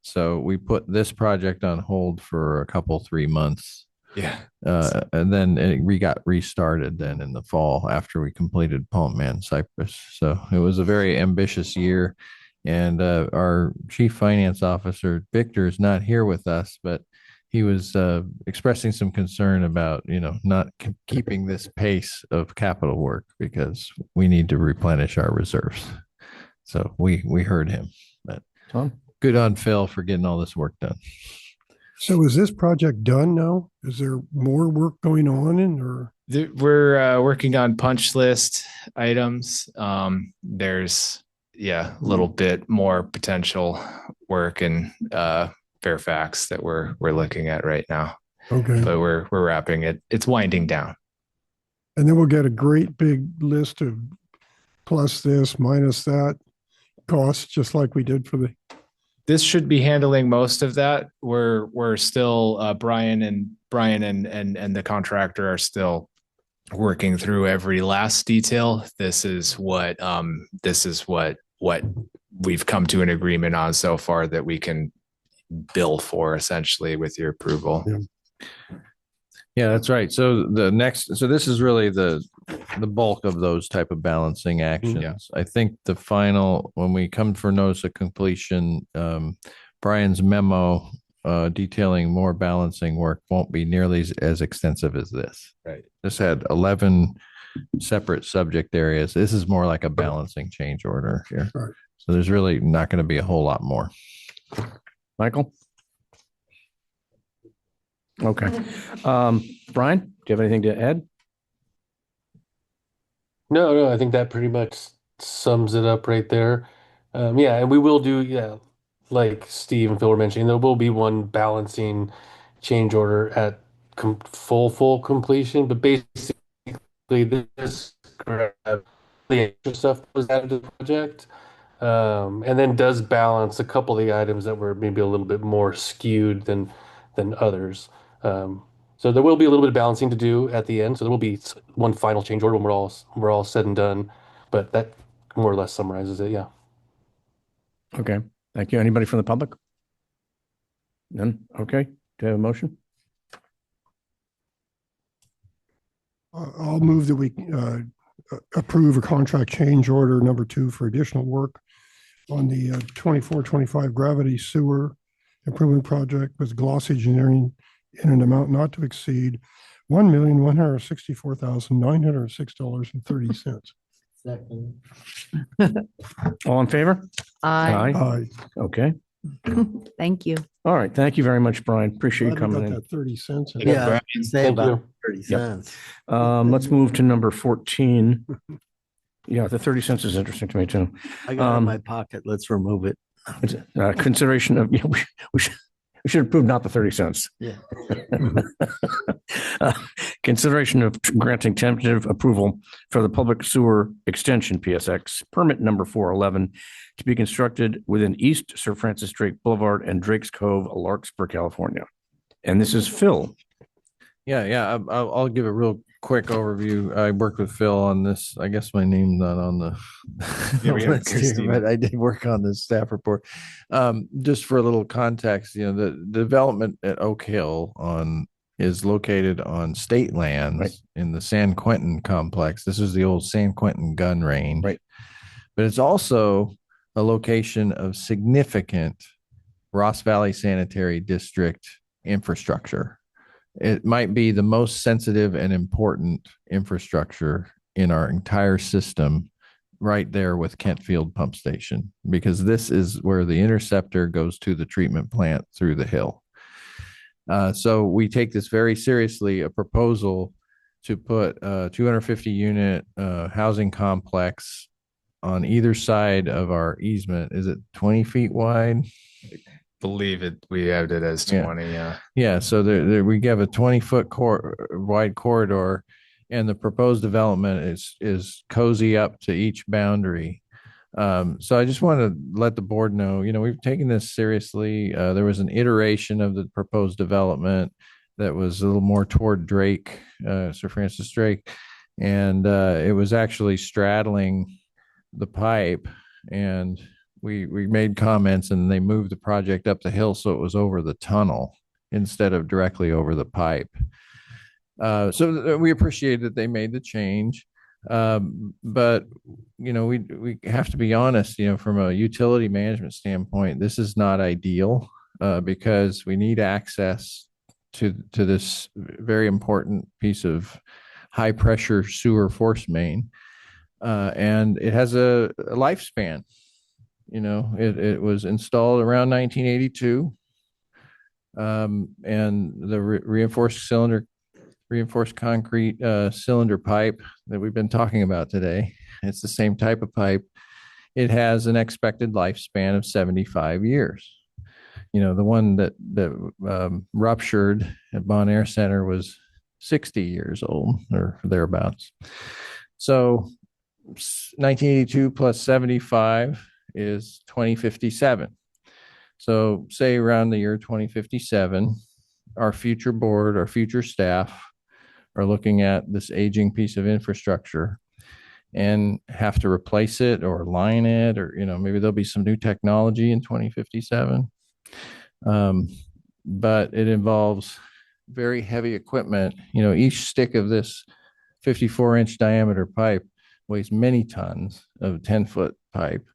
G: So we put this project on hold for a couple, 3 months.
H: Yeah.
G: And then it got restarted then in the fall after we completed Palm Man Cypress. So it was a very ambitious year. And our chief finance officer, Victor, is not here with us, but he was expressing some concern about, not keeping this pace of capital work because we need to replenish our reserves. So we heard him. But
A: Tom?
G: Good on Phil for getting all this work done.
D: So is this project done now? Is there more work going on or?
H: We're working on punch list items. There's a little bit more potential work in Fairfax that we're looking at right now.
D: Okay.
H: But we're wrapping it. It's winding down.
D: And then we'll get a great big list of plus this, minus that costs, just like we did for
H: This should be handling most of that. We're still Brian and the contractor are still working through every last detail. This is what we've come to an agreement on so far that we can bill for essentially with your approval.
G: Yeah, that's right. So this is really the bulk of those type of balancing actions.
H: Yeah.
G: I think the final, when we come for notice of completion, Brian's memo detailing more balancing work won't be nearly as extensive as this.
H: Right.
G: This had 11 separate subject areas. This is more like a balancing change order here.
D: Right.
G: So there's really not going to be a whole lot more.
A: Michael? Okay. Brian, do you have anything to add?
J: No, I think that pretty much sums it up right there. And we will do, like Steve and Phil were mentioning, there will be one balancing change order at full completion, but basically this grab the extra stuff that was added to the project. And then does balance a couple of the items that were maybe a little bit more skewed than others. So there will be a little bit of balancing to do at the end. So there will be one final change order when we're all said and done. But that more or less summarizes it. Yeah.
A: Okay, thank you. Anybody from the public? None? Okay, do you have a motion?
D: I'll move that we approve a contract change order number 2 for additional work on the 24-25 gravity sewer improvement project with Gloss Engineering in an amount not to exceed $1,164,906.30.
F: Second.
A: All in favor?
D: Aye.
A: Okay,
I: Thank you.
A: all right. Thank you very much, Brian. Appreciate you
D: Glad we
A: coming
D: got
A: in.
D: that 30 cents. in
H: Yeah,
D: there.
F: Yeah, I can say
J: Thank
F: about
J: you.
F: 30 cents.
A: Let's move to number 14. Yeah, the 30 cents is interesting to me too.
F: I got it in my pocket. Let's remove it.
A: Consideration of, yeah, we should approve not the 30 cents.
F: Yeah.
A: Consideration of granting tentative approval for the public sewer extension PSX permit number 411 to be constructed within East Sir Francis Drake Boulevard and Drake's Cove, Larkspur, California. And this is Phil.
G: Yeah. I'll give a real quick overview. I worked with Phil on this. I guess my name's not on the
H: Yeah, we have
G: list here,
H: Christina.
G: but I did work on this staff report. Just for a little context, the development at Oak Hill is located on state lands
A: Right.
G: in the San Quentin complex. This is the old San Quentin gun range.
A: Right.
G: But it's also a location of significant Ross Valley Sanitary District infrastructure. It might be the most sensitive and important infrastructure in our entire system, right there with Kentfield Pump Station, because this is where the interceptor goes to the treatment plant through the hill. So we take this very seriously, a proposal to put a 250 unit housing complex on either side of our easement. Is it 20 feet wide?
H: Believe it. We have it as
G: Yeah.
H: 20. Yeah.
G: Yeah, so there we have a 20-foot wide corridor, and the proposed development is cozy up to each boundary. So I just want to let the board know, we've taken this seriously. There was an iteration of the proposed development that was a little more toward Drake, Sir Francis Drake, and it was actually straddling the pipe, and we made comments, and they moved the project up the hill so it was over the tunnel instead of directly over the pipe. So we appreciate that they made the change. But we have to be honest, from a utility management standpoint, this is not ideal, because we need access to this very important piece of high pressure sewer force main. And it has a lifespan. It was installed around 1982. And the reinforced concrete cylinder pipe that we've been talking about today, it's the same type of pipe. It has an expected lifespan of 75 years. The one that ruptured at Bon Air Center was 60 years old or thereabouts. So 1982 plus 75 is 2057. So say around the year 2057, our future board, our future staff are looking at this aging piece of infrastructure and have to replace it or line it, or, maybe there'll be some new technology in 2057. But it involves very heavy equipment. Each stick of this 54-inch diameter pipe weighs many tons of 10-foot pipe.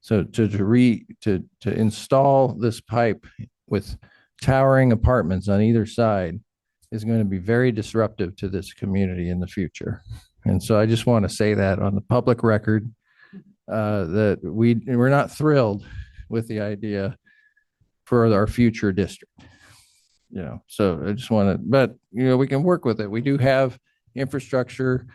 G: So to install this pipe with towering apartments on either side is going to be very disruptive to this community in the future. And so I just want to say that on the public record, that we're not thrilled with the idea for our future district. So I just want to, but we can work with it. We do have infrastructure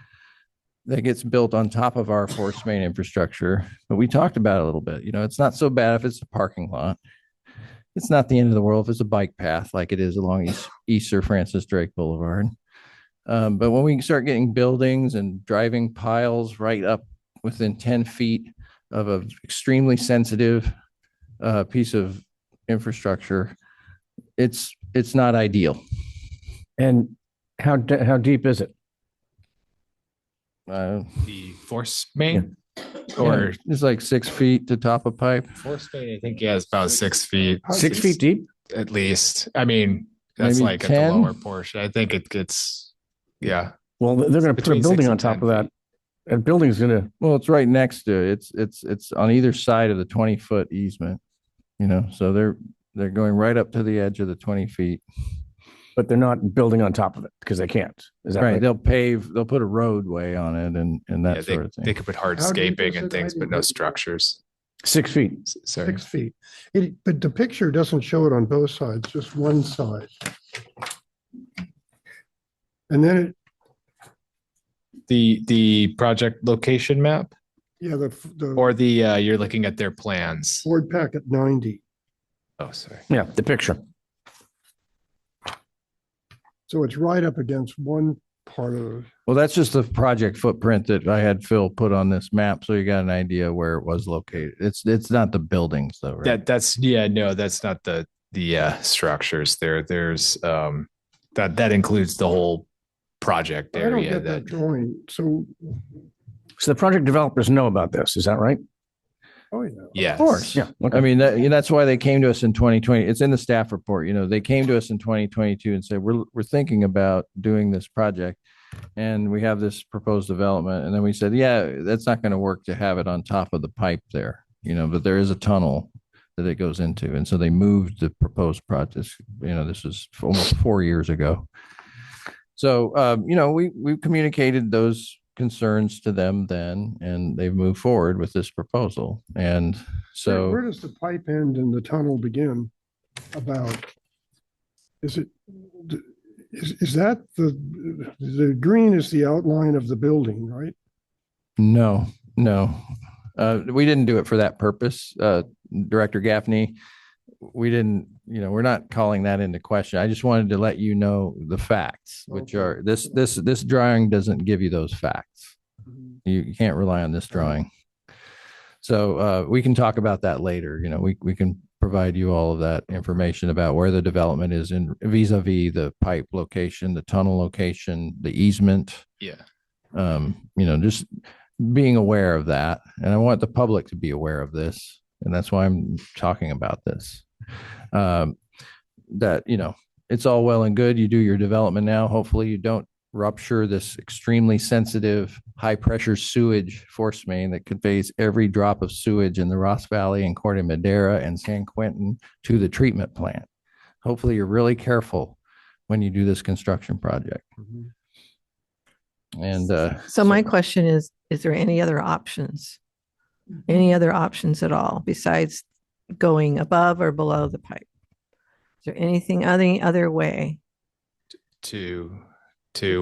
G: that gets built on top of our force main infrastructure, but we talked about it a little bit. It's not so bad if it's a parking lot. it's not the end of the world if it's a bike path like it is along East Sir Francis Drake Boulevard. But when we start getting buildings and driving piles right up within 10 feet of an extremely sensitive piece of infrastructure, it's not ideal.
A: And how deep is it?
H: The force main
G: Or
H: or
G: it's like 6 feet to top of pipe.
H: force main, I think, yeah, it's about 6 feet.
A: 6 feet deep?
H: At least. I mean, that's
G: Maybe
H: like at the
G: 10?
H: lower portion. I think it gets, yeah.
A: Well, they're going to put a
H: Between
A: building
H: 6
A: on
H: and
A: top
H: 10
A: of that. And building's going to,
G: Well, it's right next to it. It's on either side of the 20-foot easement, so they're going right up to the edge of the 20 feet.
A: but they're not building on top of it because they can't. Is that
G: Right.
A: right?
G: They'll put a roadway on it and that
H: Yeah,
G: sort of
H: they
G: thing.
H: could put hard
D: How deep
H: scaping
D: is
H: and
D: it?
H: things,
D: I
H: but no
D: didn't-
H: structures.
A: 6 feet.
H: Sorry.
D: 6 feet. But the picture doesn't show it on both sides, just one side. And then
H: The project location map
D: the
H: or you're looking at their plans.
D: board packet 90.
H: Oh, sorry.
A: Yeah, the picture.
D: So it's right up against one part of,
G: Well, that's just the project footprint that I had Phil put on this map, so you got an idea where it was located. It's not the buildings though, right?
H: That's not the structures there. There's that includes the whole project
D: I don't
H: area
D: get that drawing. So,
A: So the project developers know about this. Is that right?
D: oh, yeah.
H: yes.
G: Of course.
A: Yeah. Okay.
G: I mean, that's why they came to us in 2020. It's in the staff report. They came to us in 2022 and said, we're thinking about doing this project and we have this proposed development. And then we said, yeah, that's not going to work to have it on top of the pipe there, but there is a tunnel that it goes into. And so they moved the proposed project. This was almost 4 years ago. So, we communicated those concerns to them then, and they've moved forward with this proposal. And so
D: Where does the pipe end and the tunnel begin? Is that the green is the outline of the building, right?
G: no, we didn't do it for that purpose. Director Gaffney, we didn't, we're not calling that into question. I just wanted to let you know the facts, which are this drawing doesn't give you those facts. You can't rely on this drawing. So we can talk about that later. We can provide you all of that information about where the development is in vis-a-vis the pipe location, the tunnel location, the easement.
H: Yeah.
G: Just being aware of that. And I want the public to be aware of this. And that's why I'm talking about this. That, it's all well and good. You do your development now. Hopefully you don't rupture this extremely sensitive, high pressure sewage force main that conveys every drop of sewage in the Ross Valley and Corte Madera and San Quentin to the treatment plant. Hopefully you're really careful when you do this construction project. And
C: So my question is there any other options? Any other options at all besides going above or below the pipe? Is there anything other way?
H: To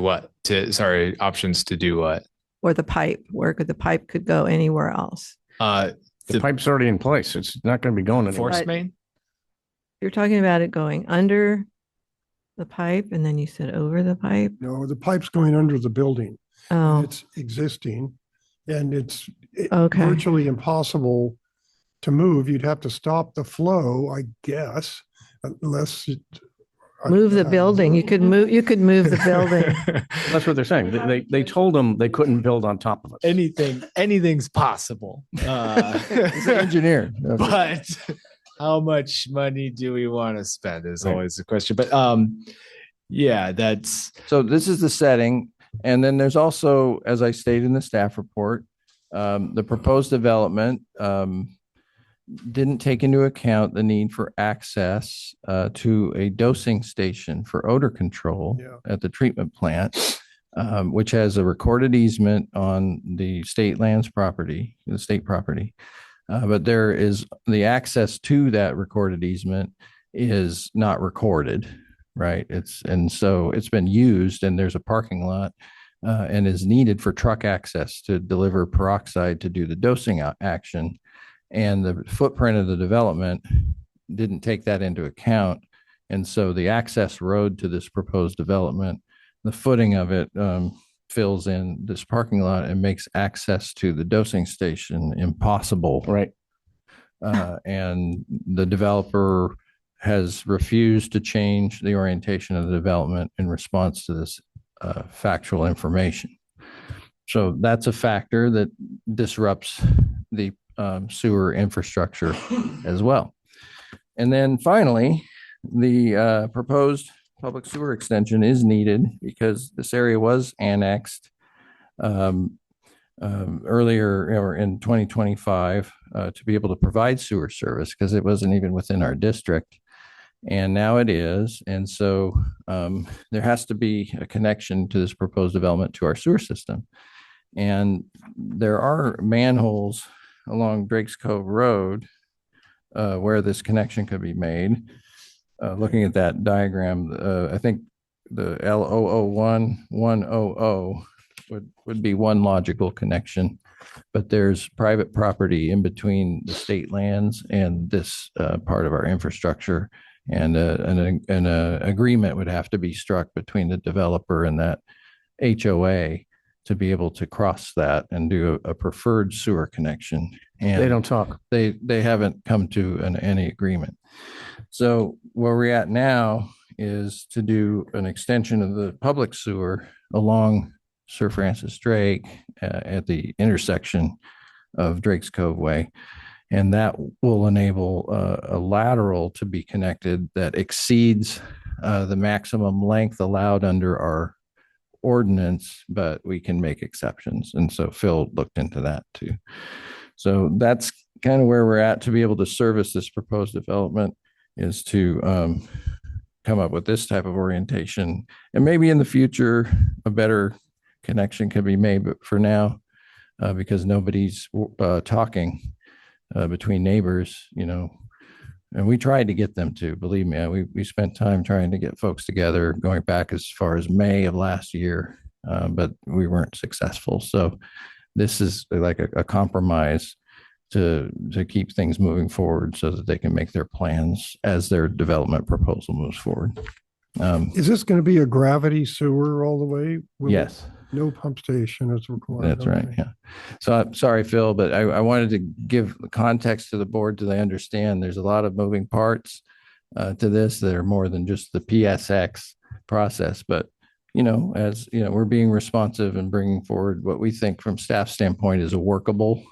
H: what? Sorry, options to do what?
C: Or the pipe, where the pipe could go anywhere else?
A: The pipe's already in place. It's not going to be going anywhere.
H: Force
C: But-
H: main?
C: You're talking about it going under the pipe and then you said over the pipe?
D: No, the pipe's going under the building.
C: Oh,
D: It's existing and it's
C: Okay.
D: virtually impossible to move. You'd have to stop the flow, I guess, unless
C: move the building. You could move the building.
A: That's what they're saying. They told them they couldn't build on top of it.
H: Anything's possible.
G: he's an engineer.
H: But how much money do we want to spend is
A: Right.
H: always the question. But yeah, that's
G: So this is the setting. And then there's also, as I stated in the staff report, the proposed development didn't take into account the need for access to a dosing station for odor control
D: Yeah.
G: at the treatment plant, which has a recorded easement on the state lands property, the state property. But there is the access to that recorded easement is not recorded, right? So it's been used and there's a parking lot and is needed for truck access to deliver peroxide to do the dosing action. And the footprint of the development didn't take that into account. And so the access road to this proposed development, the footing of it fills in this parking lot and makes access to the dosing station impossible.
A: Right.
G: And the developer has refused to change the orientation of the development in response to this factual information. So that's a factor that disrupts the sewer infrastructure as well. And then finally, the proposed public sewer extension is needed because this area was annexed earlier or in 2025 to be able to provide sewer service because it wasn't even within our district. And now it is. And so there has to be a connection to this proposed development to our sewer system. And there are manholes along Drake's Cove Road where this connection could be made. Looking at that diagram, I think the L001100 would be one logical connection, but there's private property in between the state lands and this part of our infrastructure. And an agreement would have to be struck between the developer and that HOA to be able to cross that and do a preferred sewer connection. And
A: They don't talk.
G: They haven't come to any agreement. So where we're at now is to do an extension of the public sewer along Sir Francis Drake at the intersection of Drake's Cove Way. And that will enable a lateral to be connected that exceeds the maximum length allowed under our ordinance, but we can make exceptions. And so Phil looked into that too. So that's kind of where we're at to be able to service this proposed development is to come up with this type of orientation. And maybe in the future, a better connection can be made. But for now, because nobody's talking between neighbors, and we tried to get them to, believe me, we spent time trying to get folks together going back as far as May of last year, but we weren't successful. So this is like a compromise to keep things moving forward so that they can make their plans as their development proposal moves forward.
D: Is this going to be a gravity sewer all the way?
G: Yes.
D: No pump station is required.
G: That's right. Yeah. So I'm sorry, Phil, but I wanted to give context to the board so they understand there's a lot of moving parts to this that are more than just the PSX process. But, as we're being responsive and bringing forward what we think from staff standpoint is a workable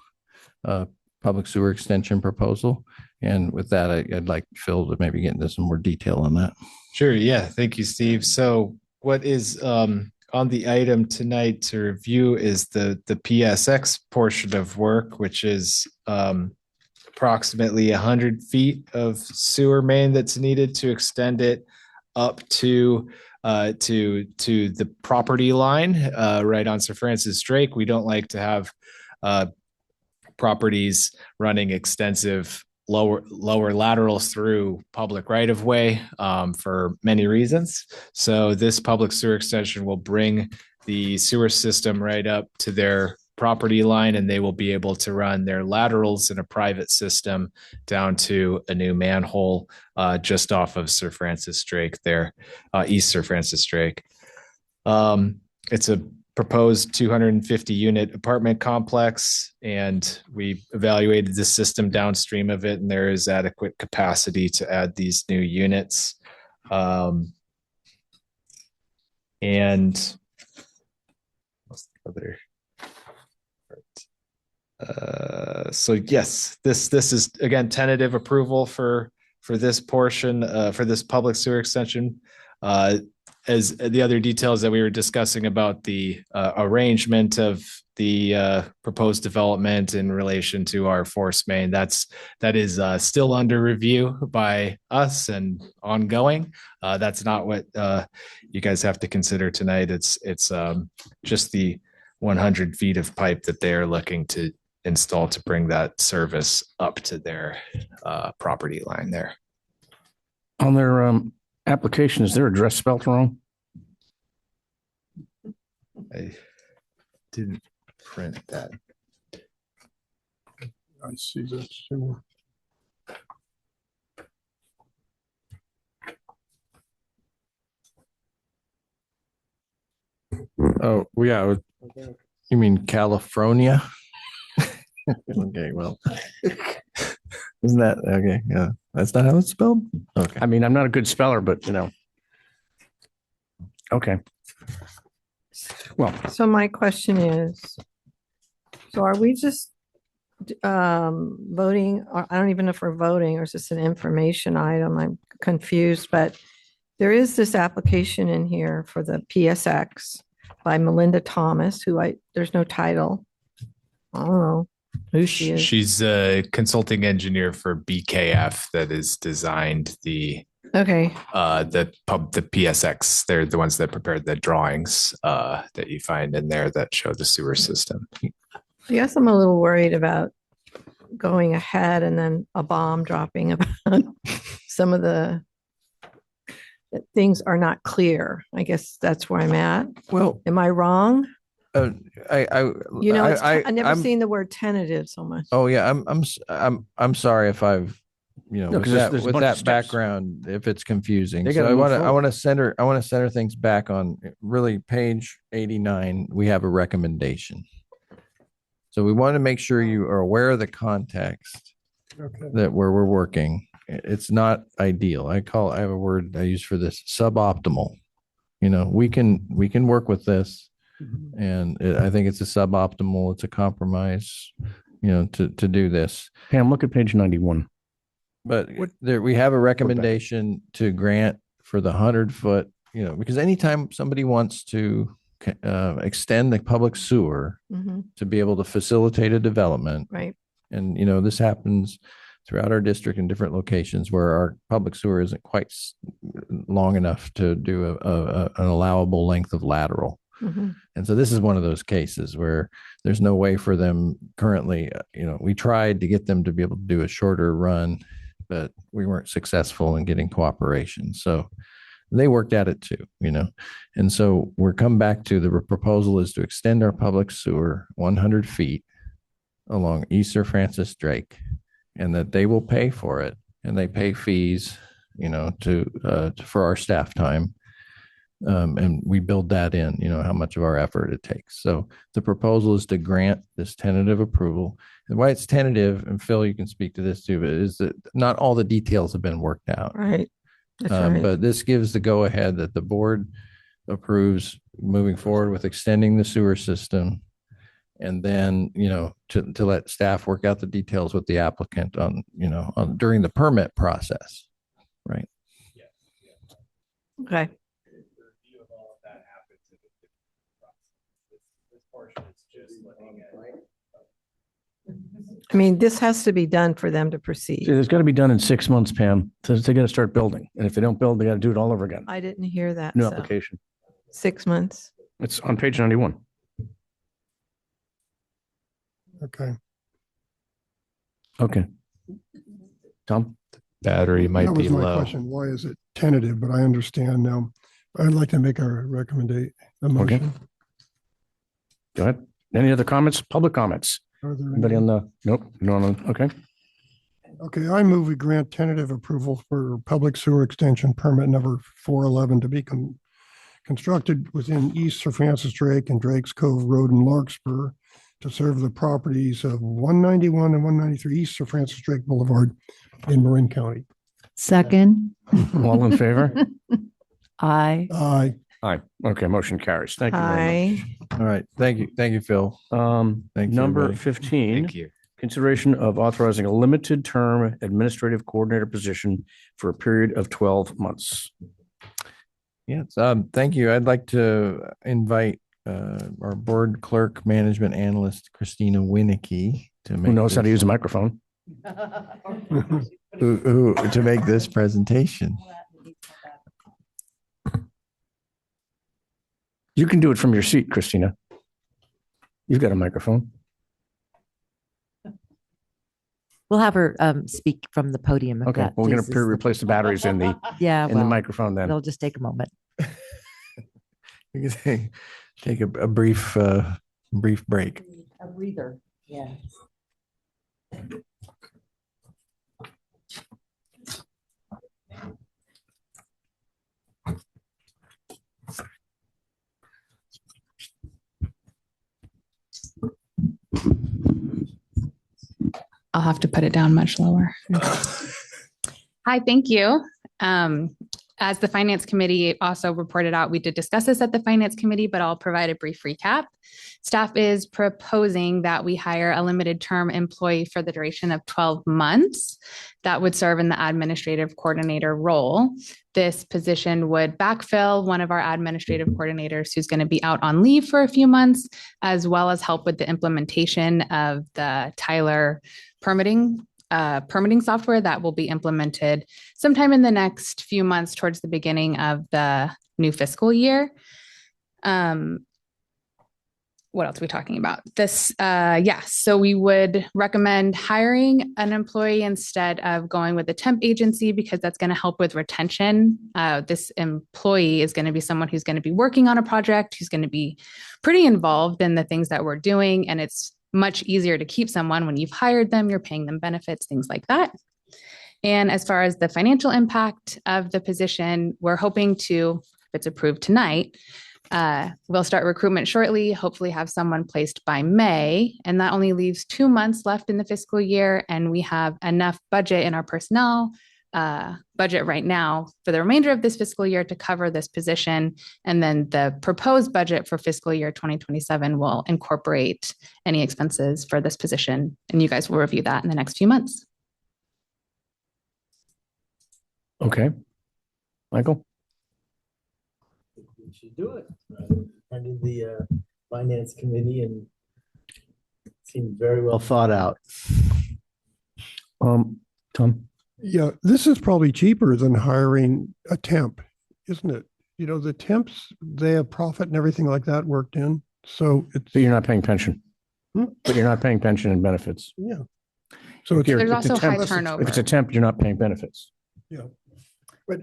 G: public sewer extension proposal. And with that, I'd like Phil to maybe get into some more detail on that.
H: Sure. Yeah. Thank you, Steve. So what is on the item tonight to review is the PSX portion of work, which is approximately 100 feet of sewer main that's needed to extend it up to the property line right on Sir Francis Drake. We don't like to have properties running extensive lower laterals through public right of way for many reasons. So this public sewer extension will bring the sewer system right up to their property line, and they will be able to run their laterals in a private system down to a new manhole just off of Sir Francis Drake there, East Sir Francis Drake. It's a proposed 250 unit apartment complex, and we evaluated the system downstream of it, and there is adequate capacity to add these new units. And what's the other part? So yes, this is again tentative approval for this portion for this public sewer extension. As the other details that we were discussing about the arrangement of the proposed development in relation to our force main, that is still under review by us and ongoing. That's not what you guys have to consider tonight. It's just the 100 feet of pipe that they are looking to install to bring that service up to their property line there.
A: On their application, is their address spelled wrong?
H: I didn't print that.
D: I see this too.
G: Oh, yeah. You mean California? Okay, well. Isn't that okay? Yeah, that's not how it's spelled. Okay.
A: I mean, I'm not a good speller, but okay. Well,
C: So my question is, so are we just voting, or I don't even know if we're voting or is this an information item? I'm confused, but there is this application in here for the PSX by Melinda Thomas, there's no title. I don't know who she is.
H: She's a consulting engineer for BKF that has designed the
C: Okay,
H: the PSX. They're the ones that prepared the drawings that you find in there that show the sewer system.
C: I guess I'm a little worried about going ahead and then a bomb dropping about some of the that things are not clear. I guess that's where I'm at.
G: Well,
C: Am I wrong?
G: I
C: I've never
G: I'm-
C: seen the word tentative so much.
G: Oh yeah, I'm sorry if I've
A: No,
G: with
A: 'cause
G: that
A: there's a
G: with
A: bunch of
G: that
A: steps.
G: background if it's confusing.
A: They
G: So
A: gotta move
G: I want to center things back on really page 89. We have a recommendation. So we want to make sure you are aware of the context
D: Okay.
G: that where we're working. It's not ideal. I have a word I use for this, suboptimal. We can work with this, and I think it's a suboptimal, it's a compromise, to do this.
A: Pam, look at page 91.
G: But we have a recommendation to grant for the 100-foot, because anytime somebody wants to extend the public sewer
C: Mhm,
G: to be able to facilitate a development,
C: right.
G: and this happens throughout our district in different locations where our public sewer isn't quite long enough to do an allowable length of lateral.
C: Mhm.
G: And so this is one of those cases where there's no way for them currently, we tried to get them to be able to do a shorter run, but we weren't successful in getting cooperation. So they worked at it too, And so we're come back to the proposal is to extend our public sewer 100 feet along East Sir Francis Drake, and that they will pay for it, and they pay fees, for our staff time. And we build that in, how much of our effort it takes. So the proposal is to grant this tentative approval. And why it's tentative, and Phil, you can speak to this too, but is that not all the details have been worked out.
C: Right. That's right.
G: But this gives the go ahead that the board approves moving forward with extending the sewer system. And then, to let staff work out the details with the applicant on during the permit process. Right.
C: Okay. I mean, this has to be done for them to proceed.
A: It's got to be done in 6 months, Pam. So they got to start building. And if they don't build, they got to do it all over again.
C: I didn't hear that.
A: New
C: so
A: application.
C: 6 months.
A: It's on page 91.
D: Okay.
A: Okay. Tom?
H: Battery might
D: That
H: be
D: was my
H: low.
D: question. Why is it tentative? But I understand now. I'd like to make a motion.
A: Go ahead. Any other comments? Public comments?
D: Are there
A: Anybody
D: any?
A: on the, nope, no, okay.
D: Okay, I move we grant tentative approval for public sewer extension permit number 411 to be constructed within East Sir Francis Drake and Drake's Cove Road in Larkspur to serve the properties of 191 and 193 East Sir Francis Drake Boulevard in Marin County.
I: Second,
A: All in favor?
I: I.
D: Aye.
A: Aye. Okay, motion carries. Thank you very much.
C: Hi.
G: All right. Thank you, Phil. Thanks,
A: Number
G: everybody.
A: 15,
H: Thank you.
A: consideration of authorizing a limited term administrative coordinator position for a period of 12 months.
G: Yes, thank you. I'd like to invite our board clerk management analyst, Christina Winnicky, to make
A: Who knows how to
G: this-
A: use a microphone?
G: to make this presentation.
A: You can do it from your seat, Christina. You've got a microphone.
K: We'll have her speak from the podium. If
A: Okay,
K: that
A: well, we're going
K: pleases
A: to replace the batteries in the
K: Yeah,
A: in the microphone then.
K: it'll just take a moment.
G: You can take a brief break.
K: A breather. Yeah.
B: I'll have to put it down much lower. Hi, thank you. As the Finance Committee also reported out, we did discuss this at the Finance Committee, but I'll provide a brief recap. Staff is proposing that we hire a limited term employee for the duration of 12 months that would serve in the administrative coordinator role. This position would backfill one of our administrative coordinators who's going to be out on leave for a few months, as well as help with the implementation of the Tyler permitting software that will be implemented sometime in the next few months towards the beginning of the new fiscal year. What else are we talking about? So we would recommend hiring an employee instead of going with a temp agency because that's going to help with retention. This employee is going to be someone who's going to be working on a project, who's going to be pretty involved in the things that we're doing, and it's much easier to keep someone when you've hired them, you're paying them benefits, things like that. And as far as the financial impact of the position, we're hoping to, if it's approved tonight, we'll start recruitment shortly, hopefully have someone placed by May. And that only leaves 2 months left in the fiscal year. And we have enough budget in our personnel budget right now for the remainder of this fiscal year to cover this position. And then the proposed budget for fiscal year 2027 will incorporate any expenses for this position. And you guys will review that in the next few months.
A: Okay. Michael?
F: We should do it. Attended the Finance Committee and it seemed very well thought out.
A: Tom?
D: Yeah, this is probably cheaper than hiring a temp, isn't it? You know, the temps, they have profit and everything like that worked in. So it's,
A: But you're not paying pension.
D: Hmm?
A: But you're not paying pension and benefits.
D: yeah. So it's,
B: There's
A: If
B: also
A: it's a
B: high
A: temp-
B: turnover.
A: If it's a temp, you're not paying benefits.
D: yeah. But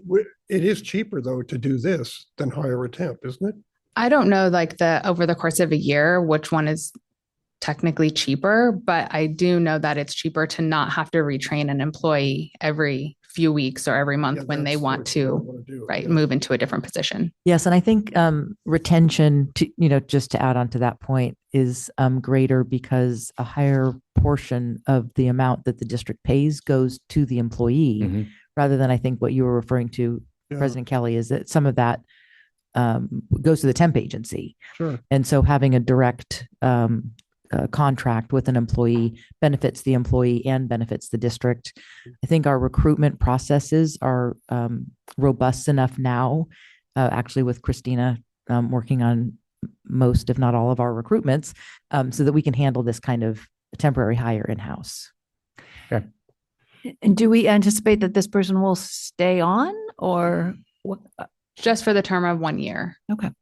D: it is cheaper though to do this than hire a temp, isn't it?
B: I don't know, like over the course of a year, which one is technically cheaper, but I do know that it's cheaper to not have to retrain an employee every few weeks or every month
D: Yeah,
B: when they
D: that's
B: want
D: what you don't
B: to,
D: wanna do,
B: right,
D: yeah.
B: move into a different position.
K: Yes, and I think retention, just to add on to that point, is greater because a higher portion of the amount that the district pays goes to the employee,
A: Mhm.
K: rather than I think what you were referring to,
D: Yeah,
K: President Kelly, is that some of that goes to the temp agency.
D: sure.
K: And so having a direct contract with an employee benefits the employee and benefits the district. I think our recruitment processes are robust enough now, actually with Christina working on most, if not all of our recruitments, so that we can handle this kind of temporary hire in-house.
I: And do we anticipate that this person will stay on or what?
B: Just for the term of 1 year.
I: Okay.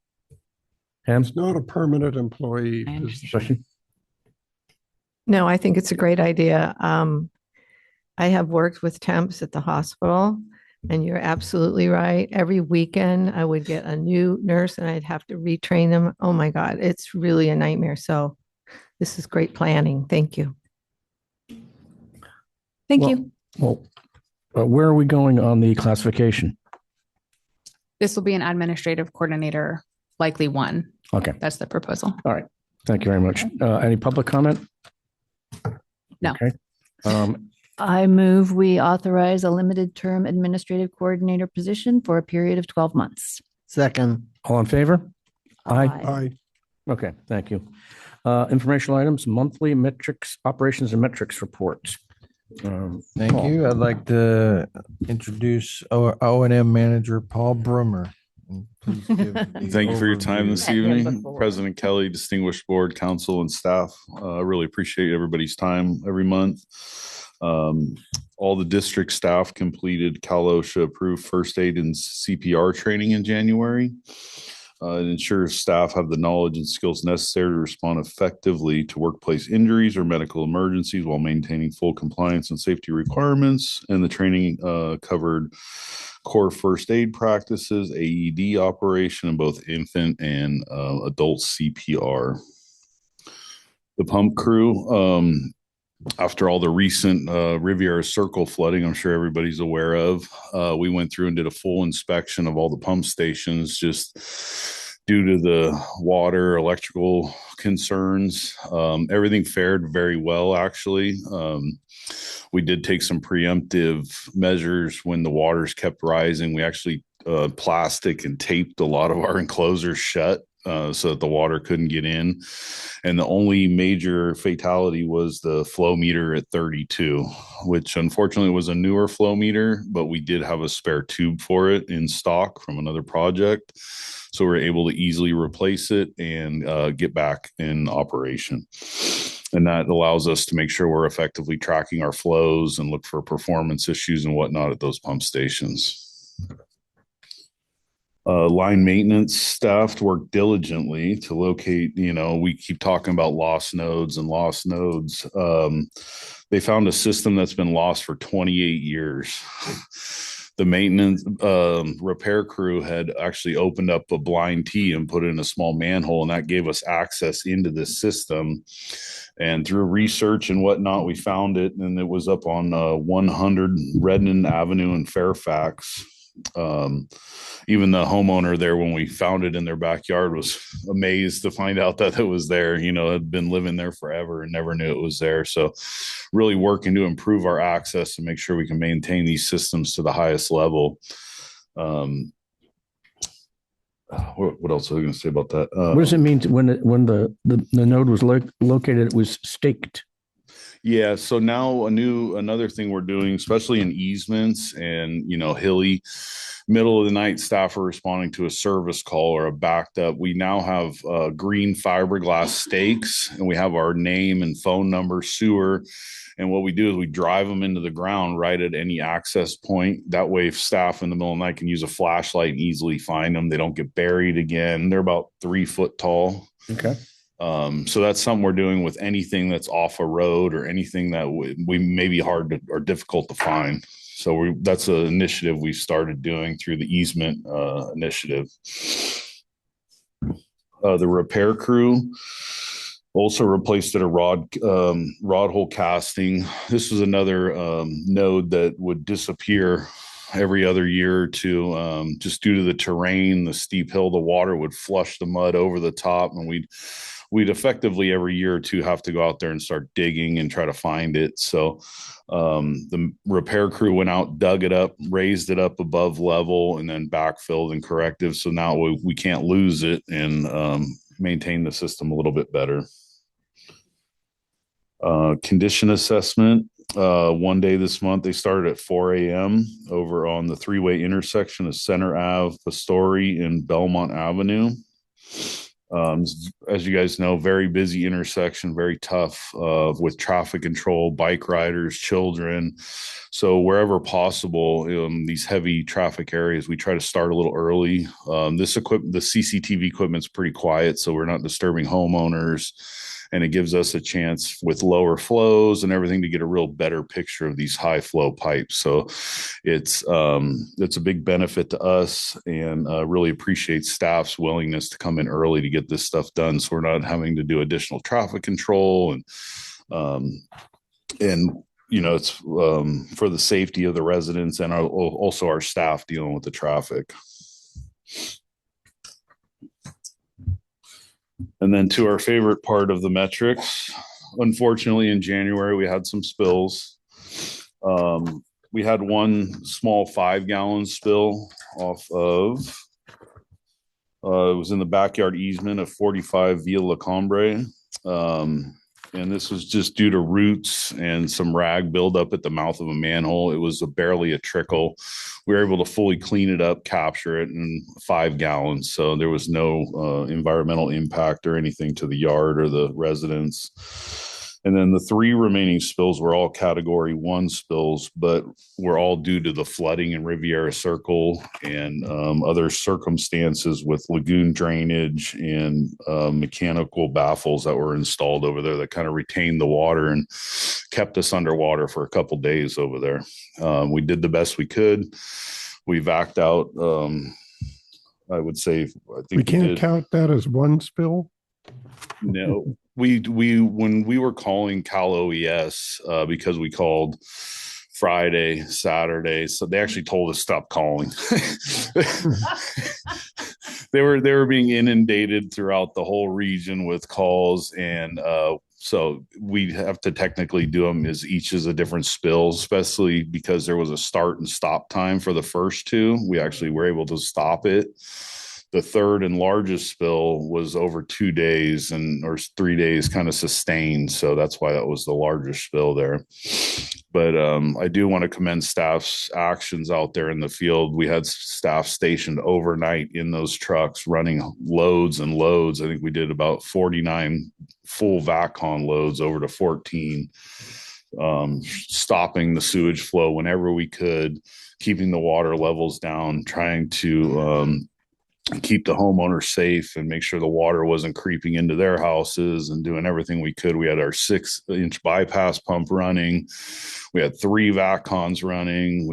A: Pam?
D: It's not a permanent employee.
I: I understand.
D: position.
A: Question?
C: No, I think it's a great idea. I have worked with temps at the hospital, and you're absolutely right. Every weekend, I would get a new nurse and I'd have to retrain them. Oh my God, it's really a nightmare. So this is great planning. Thank you.
B: Thank
A: Well-
B: you.
A: Well, where are we going on the classification?
B: This will be an administrative coordinator, likely one.
A: Okay.
B: That's the proposal.
A: All right. Thank you very much. Any public comment?
B: No.
A: Okay.
I: I move we authorize a limited term administrative coordinator position for a period of 12 months.
F: Second,
A: All in favor? Aye.
D: I,
A: Okay, thank you. Informational items, monthly metrics, operations and metrics report.
G: Thank
A: Paul.
G: you. I'd like to introduce O&M manager Paul Brummer. Please give the
L: Thank you for your time
G: overview.
L: this
I: Met him
L: evening,
I: before.
L: President Kelly, distinguished board, council, and staff. I really appreciate everybody's time every month. All the district staff completed Cal OSHA approved first aid and CPR training in January. It ensures staff have the knowledge and skills necessary to respond effectively to workplace injuries or medical emergencies while maintaining full compliance and safety requirements. And the training covered core first aid practices, AED operation, in both infant and adult CPR. The pump crew, after all the recent Riviera Circle flooding, I'm sure everybody's aware of, we went through and did a full inspection of all the pump stations just due to the water, electrical concerns. Everything fared very well, actually. We did take some preemptive measures when the waters kept rising. We actually plastic and taped a lot of our enclosures shut so that the water couldn't get in. And the only major fatality was the flow meter at 32, which unfortunately was a newer flow meter, but we did have a spare tube for it in stock from another project. So we're able to easily replace it and get back in operation. And that allows us to make sure we're effectively tracking our flows and look for performance issues and whatnot at those pump stations. Line maintenance staff work diligently to locate, we keep talking about lost nodes and lost nodes. They found a system that's been lost for 28 years. The maintenance repair crew had actually opened up a blind tee and put in a small manhole, and that gave us access into this system. And through research and whatnot, we found it, and it was up on 100 Redmond Avenue in Fairfax. Even the homeowner there, when we found it in their backyard, was amazed to find out that it was there. Had been living there forever and never knew it was there. So really working to improve our access and make sure we can maintain these systems to the highest level. What else was I going to say about that?
A: What does it mean when the node was located, it was staked?
L: Yeah. So now another thing we're doing, especially in easements and, hilly middle of the night, staff are responding to a service call or a backed up. We now have green fiberglass stakes, and we have our name and phone number, sewer. And what we do is we drive them into the ground right at any access point. That way, if staff in the middle of the night can use a flashlight and easily find them, they don't get buried again. They're about 3 foot tall.
A: Okay.
L: So that's something we're doing with anything that's off a road or anything that we may be hard to, or difficult to find. So that's an initiative we started doing through the easement initiative. The repair crew also replaced a rod hole casting. This was another node that would disappear every other year or two, just due to the terrain, the steep hill. The water would flush the mud over the top, and we'd effectively every year or two have to go out there and start digging and try to find it. So the repair crew went out, dug it up, raised it up above level, and then backfilled and corrective. So now we can't lose it and maintain the system a little bit better. Condition assessment. One day this month, they started at 4 a.m. over on the three-way intersection of Center Ave, Pastori, and Belmont Avenue. As you guys know, very busy intersection, very tough with traffic control, bike riders, children. So wherever possible, these heavy traffic areas, we try to start a little early. The CCTV equipment's pretty quiet, so we're not disturbing homeowners. And it gives us a chance with lower flows and everything to get a real better picture of these high flow pipes. So it's a big benefit to us, and really appreciate staff's willingness to come in early to get this stuff done. So we're not having to do additional traffic control and it's for the safety of the residents and also our staff dealing with the traffic. And then to our favorite part of the metrics, unfortunately, in January, we had some spills. We had one small 5-gallon spill off of, it was in the backyard easement of 45 Via La Combre. And this was just due to roots and some rag buildup at the mouth of a manhole. It was barely a trickle. We were able to fully clean it up, capture it in 5 gallons. So there was no environmental impact or anything to the yard or the residents. And then the 3 remaining spills were all category 1 spills, but were all due to the flooding in Riviera Circle and other circumstances with lagoon drainage and mechanical baffles that were installed over there that kind of retained the water and kept us underwater for a couple days over there. We did the best we could. We vacked out, I would say, I think
D: we can't count that as one spill.
L: No. We when we were calling Cal OES because we called Friday, Saturday. So they actually told us stop calling. They were being inundated throughout the whole region with calls, and so we have to technically do them as each is a different spill, especially because there was a start and stop time for the first two. We actually were able to stop it. The third and largest spill was over 2 days or 3 days kind of sustained. So that's why that was the largest spill there. But I do want to commend staff's actions out there in the field. We had staff stationed overnight in those trucks running loads and loads. I think we did about 49 full VACCON loads over to 14, stopping the sewage flow whenever we could, keeping the water levels down, trying to keep the homeowner safe and make sure the water wasn't creeping into their houses, and doing everything we could. We had our 6-inch bypass pump running. We had 3 VACCONs running.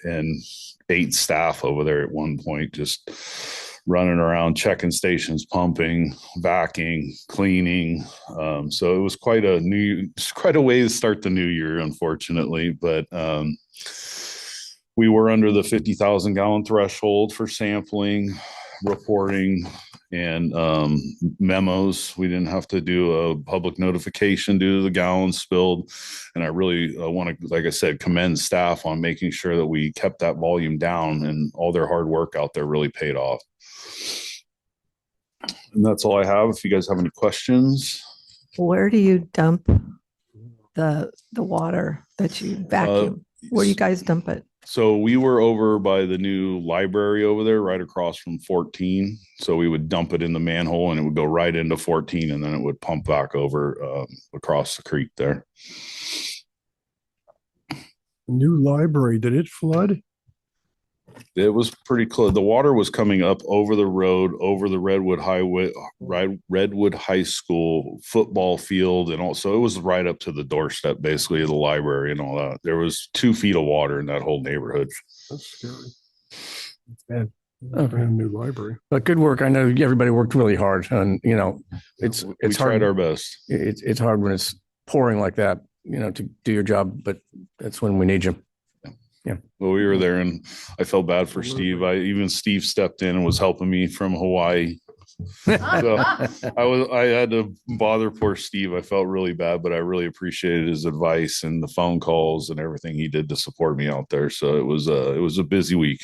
L: And 8 staff over there at one point, just running around, checking stations, pumping, vacuuming, cleaning. So it was quite a way to start the new year, unfortunately. But we were under the 50,000 gallon threshold for sampling, reporting, and memos. We didn't have to do a public notification due to the gallons spilled. And I really want to, like I said, commend staff on making sure that we kept that volume down, and all their hard work out there really paid off. And that's all I have. If you guys have any questions.
C: Where do you dump the water that you vacuum? Where do you guys dump it?
L: So we were over by the new library over there, right across from 14. So we would dump it in the manhole, and it would go right into 14, and then it would pump back over across the creek there.
D: New library, did it flood?
L: It was pretty close. The water was coming up over the road, over the Redwood High School football field, and also it was right up to the doorstep, basically, of the library and all that. There was 2 feet of water in that whole neighborhood.
D: That's scary. It's bad. Brand new library.
A: But good work. I know everybody worked really hard, and it's
L: We
A: hard.
L: tried our best.
A: It's hard when it's pouring like that, to do your job, but that's when we need you. Yeah.
L: Well, we were there, and I felt bad for Steve. Steve stepped in and was helping me from Hawaii. So I had to bother poor Steve. I felt really bad, but I really appreciated his advice and the phone calls and everything he did to support me out there. So it was a busy week.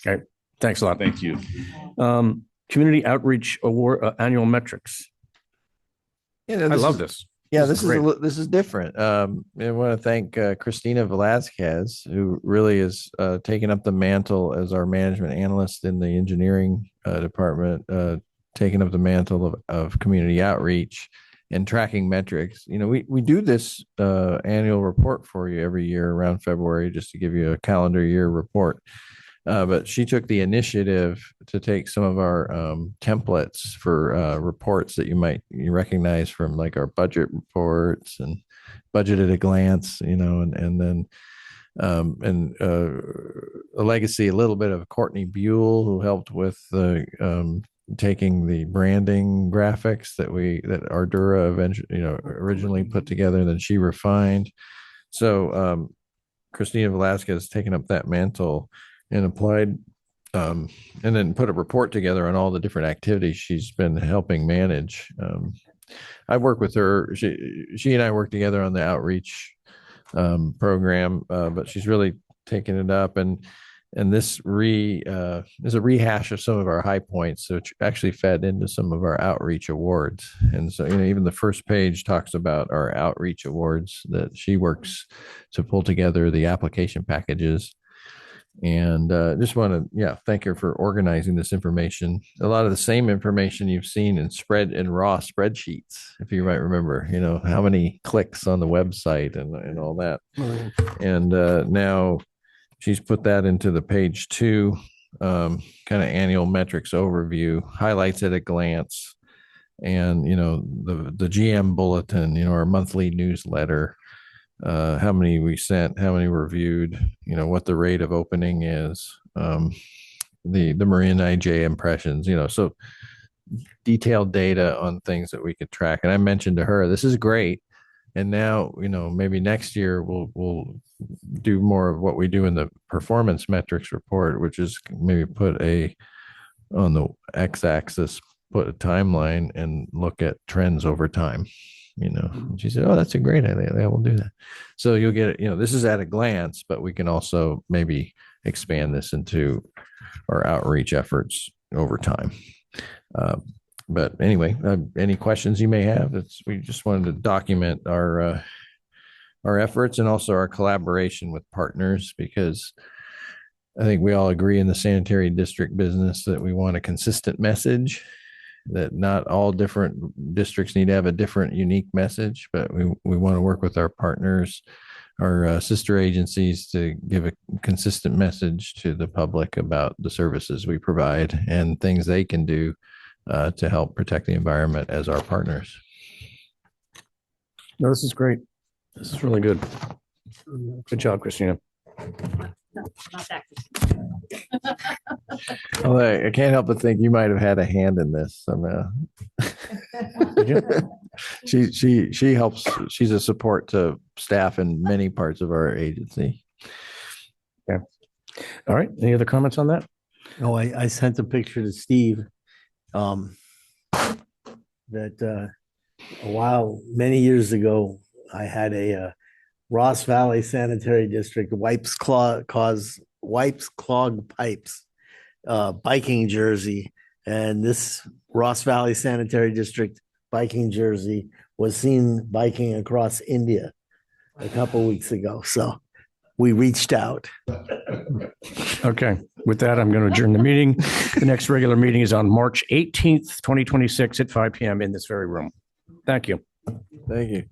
A: Okay. Thanks a lot.
L: Thank you.
A: Community Outreach Award annual metrics.
G: Yeah,
A: I love this.
G: Yeah,
A: This
G: this is different. I want to thank Christina Velasquez, who really is taking up the mantle as our management analyst in the engineering department, taking up the mantle of community outreach and tracking metrics. We do this annual report for you every year around February, just to give you a calendar year report. But she took the initiative to take some of our templates for reports that you recognize from, like, our budget reports and budget at a glance, and then a legacy, a little bit of Courtney Buell, who helped with the taking the branding graphics that Ardura eventually, originally put together, and then she refined. So Christina Velasquez has taken up that mantle and applied, and then put a report together on all the different activities she's been helping manage. I work with her. She and I work together on the outreach program, but she's really taken it up, and this is a rehash of some of our high points, so it actually fed into some of our outreach awards. And so, even the first page talks about our outreach awards that she works to pull together the application packages. And just want to thank her for organizing this information. A lot of the same information you've seen in raw spreadsheets, if you might remember, how many clicks on the website and all that. And now she's put that into the page 2 kind of annual metrics overview, highlights at a glance, and the GM bulletin, our monthly newsletter, how many we sent, how many were viewed, what the rate of opening is, the Marin IJ impressions, so detailed data on things that we could track. And I mentioned to her, this is great, And now, maybe next year we'll do more of what we do in the performance metrics report, which is maybe on the x-axis, put a timeline and look at trends over time. And she said, "Oh, that's a great idea. Yeah, we'll do that." So you'll get it. This is at a glance, but we can also maybe expand this into our outreach efforts over time. But anyway, any questions you may have? We just wanted to document our efforts and also our collaboration with partners, because I think we all agree in the sanitary district business that we want a consistent message, that not all different districts need to have a different unique message, but we want to work with our partners, our sister agencies, to give a consistent message to the public about the services we provide and things they can do to help protect the environment as our partners.
A: No, this is great. This is really good. Good job, Christina.
I: No, not that.
G: Although I can't help but think you might have had a hand in this somehow. She helps. She's a support to staff in many parts of our agency.
A: Yeah. All right. Any other comments on that?
F: Oh, I sent a picture to Steve. That many years ago, I had a Ross Valley Sanitary District wipes clog pipes biking jersey, and this Ross Valley Sanitary District biking jersey was seen biking across India a couple weeks ago. So we reached out.
A: Okay. With that, I'm going to adjourn the meeting. The next regular meeting is on March 18th, 2026 at 5 p.m. in this very room. Thank you.
G: Thank you.